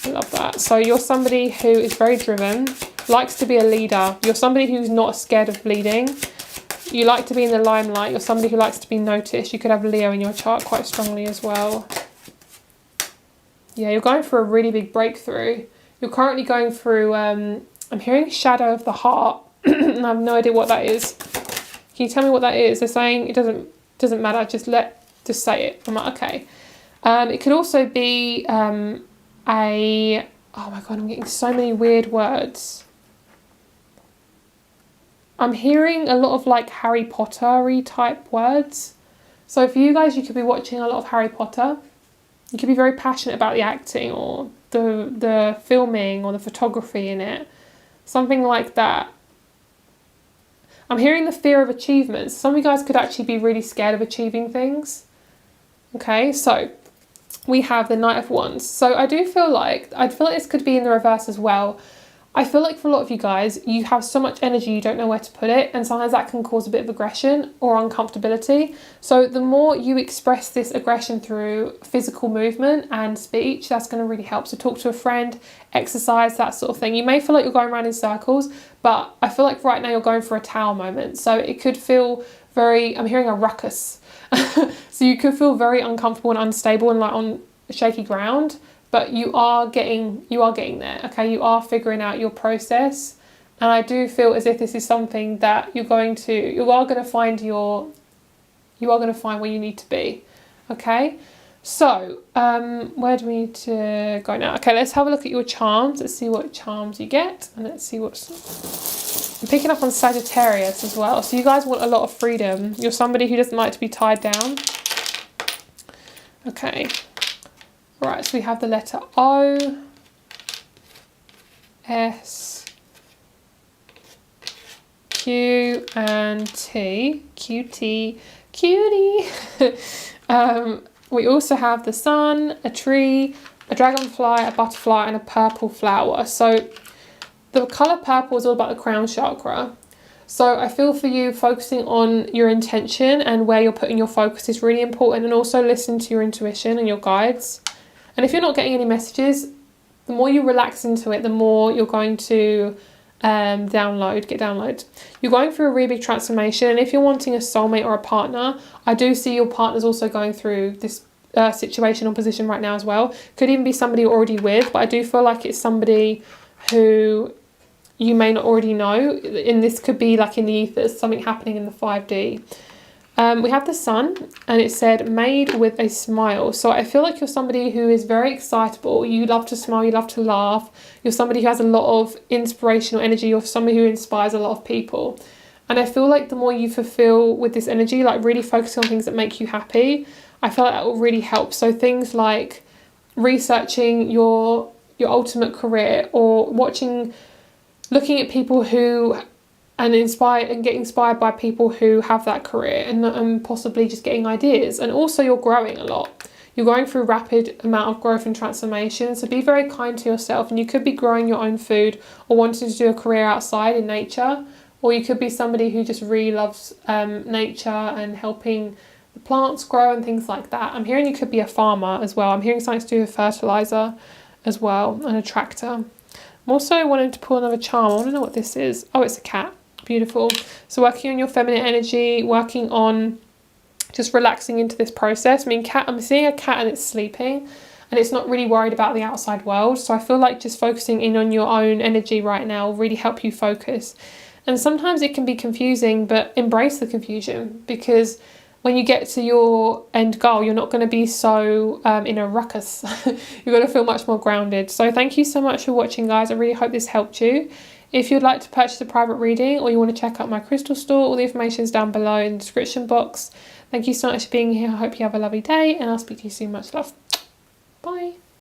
I love that. So you're somebody who is very driven, likes to be a leader. You're somebody who's not scared of leading. You like to be in the limelight. You're somebody who likes to be noticed. You could have Leo in your chart quite strongly as well. Yeah, you're going for a really big breakthrough. You're currently going through, I'm hearing Shadow of the Heart. And I have no idea what that is. Can you tell me what that is? They're saying it doesn't matter, just say it. I'm like, okay. It could also be oh my god, I'm getting so many weird words. I'm hearing a lot of like Harry Potter-y type words. So for you guys, you could be watching a lot of Harry Potter. You could be very passionate about the acting or the filming or the photography in it. Something like that. I'm hearing the fear of achievement. Some of you guys could actually be really scared of achieving things. Okay, so we have the Knight of Wands. So I feel like this could be in the reverse as well. I feel like for a lot of you guys, you have so much energy you don't know where to put it, and sometimes that can cause a bit of aggression or uncomfortability. So the more you express this aggression through physical movement and speech, that's going to really help. So talk to a friend, exercise, that sort of thing. You may feel like you're going around in circles, but I feel like right now you're going for a tower moment. So it could feel very, I'm hearing a ruckus. So you could feel very uncomfortable and unstable and like on shaky ground. But you are getting there, okay? You are figuring out your process. And I do feel as if this is something that you are going to find where you need to be, okay? So, where do we need to go now? Okay, let's have a look at your charms. Let's see what charms you get. And let's see I'm picking up on Sagittarius as well. So you guys want a lot of freedom. You're somebody who doesn't like to be tied down. Okay. Right, so we have the letter O, S, Q, and T. Cutie, cutie. We also have the sun, a tree, a dragonfly, a butterfly, and a purple flower. So the colour purple is all about the crown chakra. So I feel for you, focusing on your intention and where you're putting your focus is really important, and also listen to your intuition and your guides. And if you're not getting any messages, the more you relax into it, the more you're going to get download. You're going through a really big transformation, and if you're wanting a soulmate or a partner, I do see your partner's also going through this situation or position right now as well. Could even be somebody you're already with, but I do feel like it's somebody who you may not already know, and this could be like in the ethers, something happening in the 5D. We have the sun, and it said made with a smile. So I feel like you're somebody who is very excitable. You love to smile, you love to laugh. You're somebody who has a lot of inspirational energy. You're somebody who inspires a lot of people. And I feel like the more you fulfill with this energy, like really focusing on things that make you happy, I feel like that will really help. So things like researching your ultimate career, or looking at people who get inspired by people who have that career, and possibly just getting ideas. And also you're growing a lot. You're going through rapid amount of growth and transformation. So be very kind to yourself, and you could be growing your own food or wanting to do a career outside in nature, or you could be somebody who just really loves nature and helping the plants grow and things like that. I'm hearing you could be a farmer as well. I'm hearing something to do with fertilizer as well, and a tractor. I'm also wanting to pull another charm. I want to know what this is. Oh, it's a cat. Beautiful. So working on your feminine energy, working on just relaxing into this process. I'm seeing a cat and it's sleeping, and it's not really worried about the outside world. So I feel like just focusing in on your own energy right now will really help you focus. And sometimes it can be confusing, but embrace the confusion, because when you get to your end goal, you're not going to be so in a ruckus. You're going to feel much more grounded. So thank you so much for watching, guys. I really hope this helped you. If you'd like to purchase a private reading or you want to check out my crystal store, all the information is down below in the description box. Thank you so much for being here. I hope you have a lovely day, and I'll speak to you soon. Much love. Bye.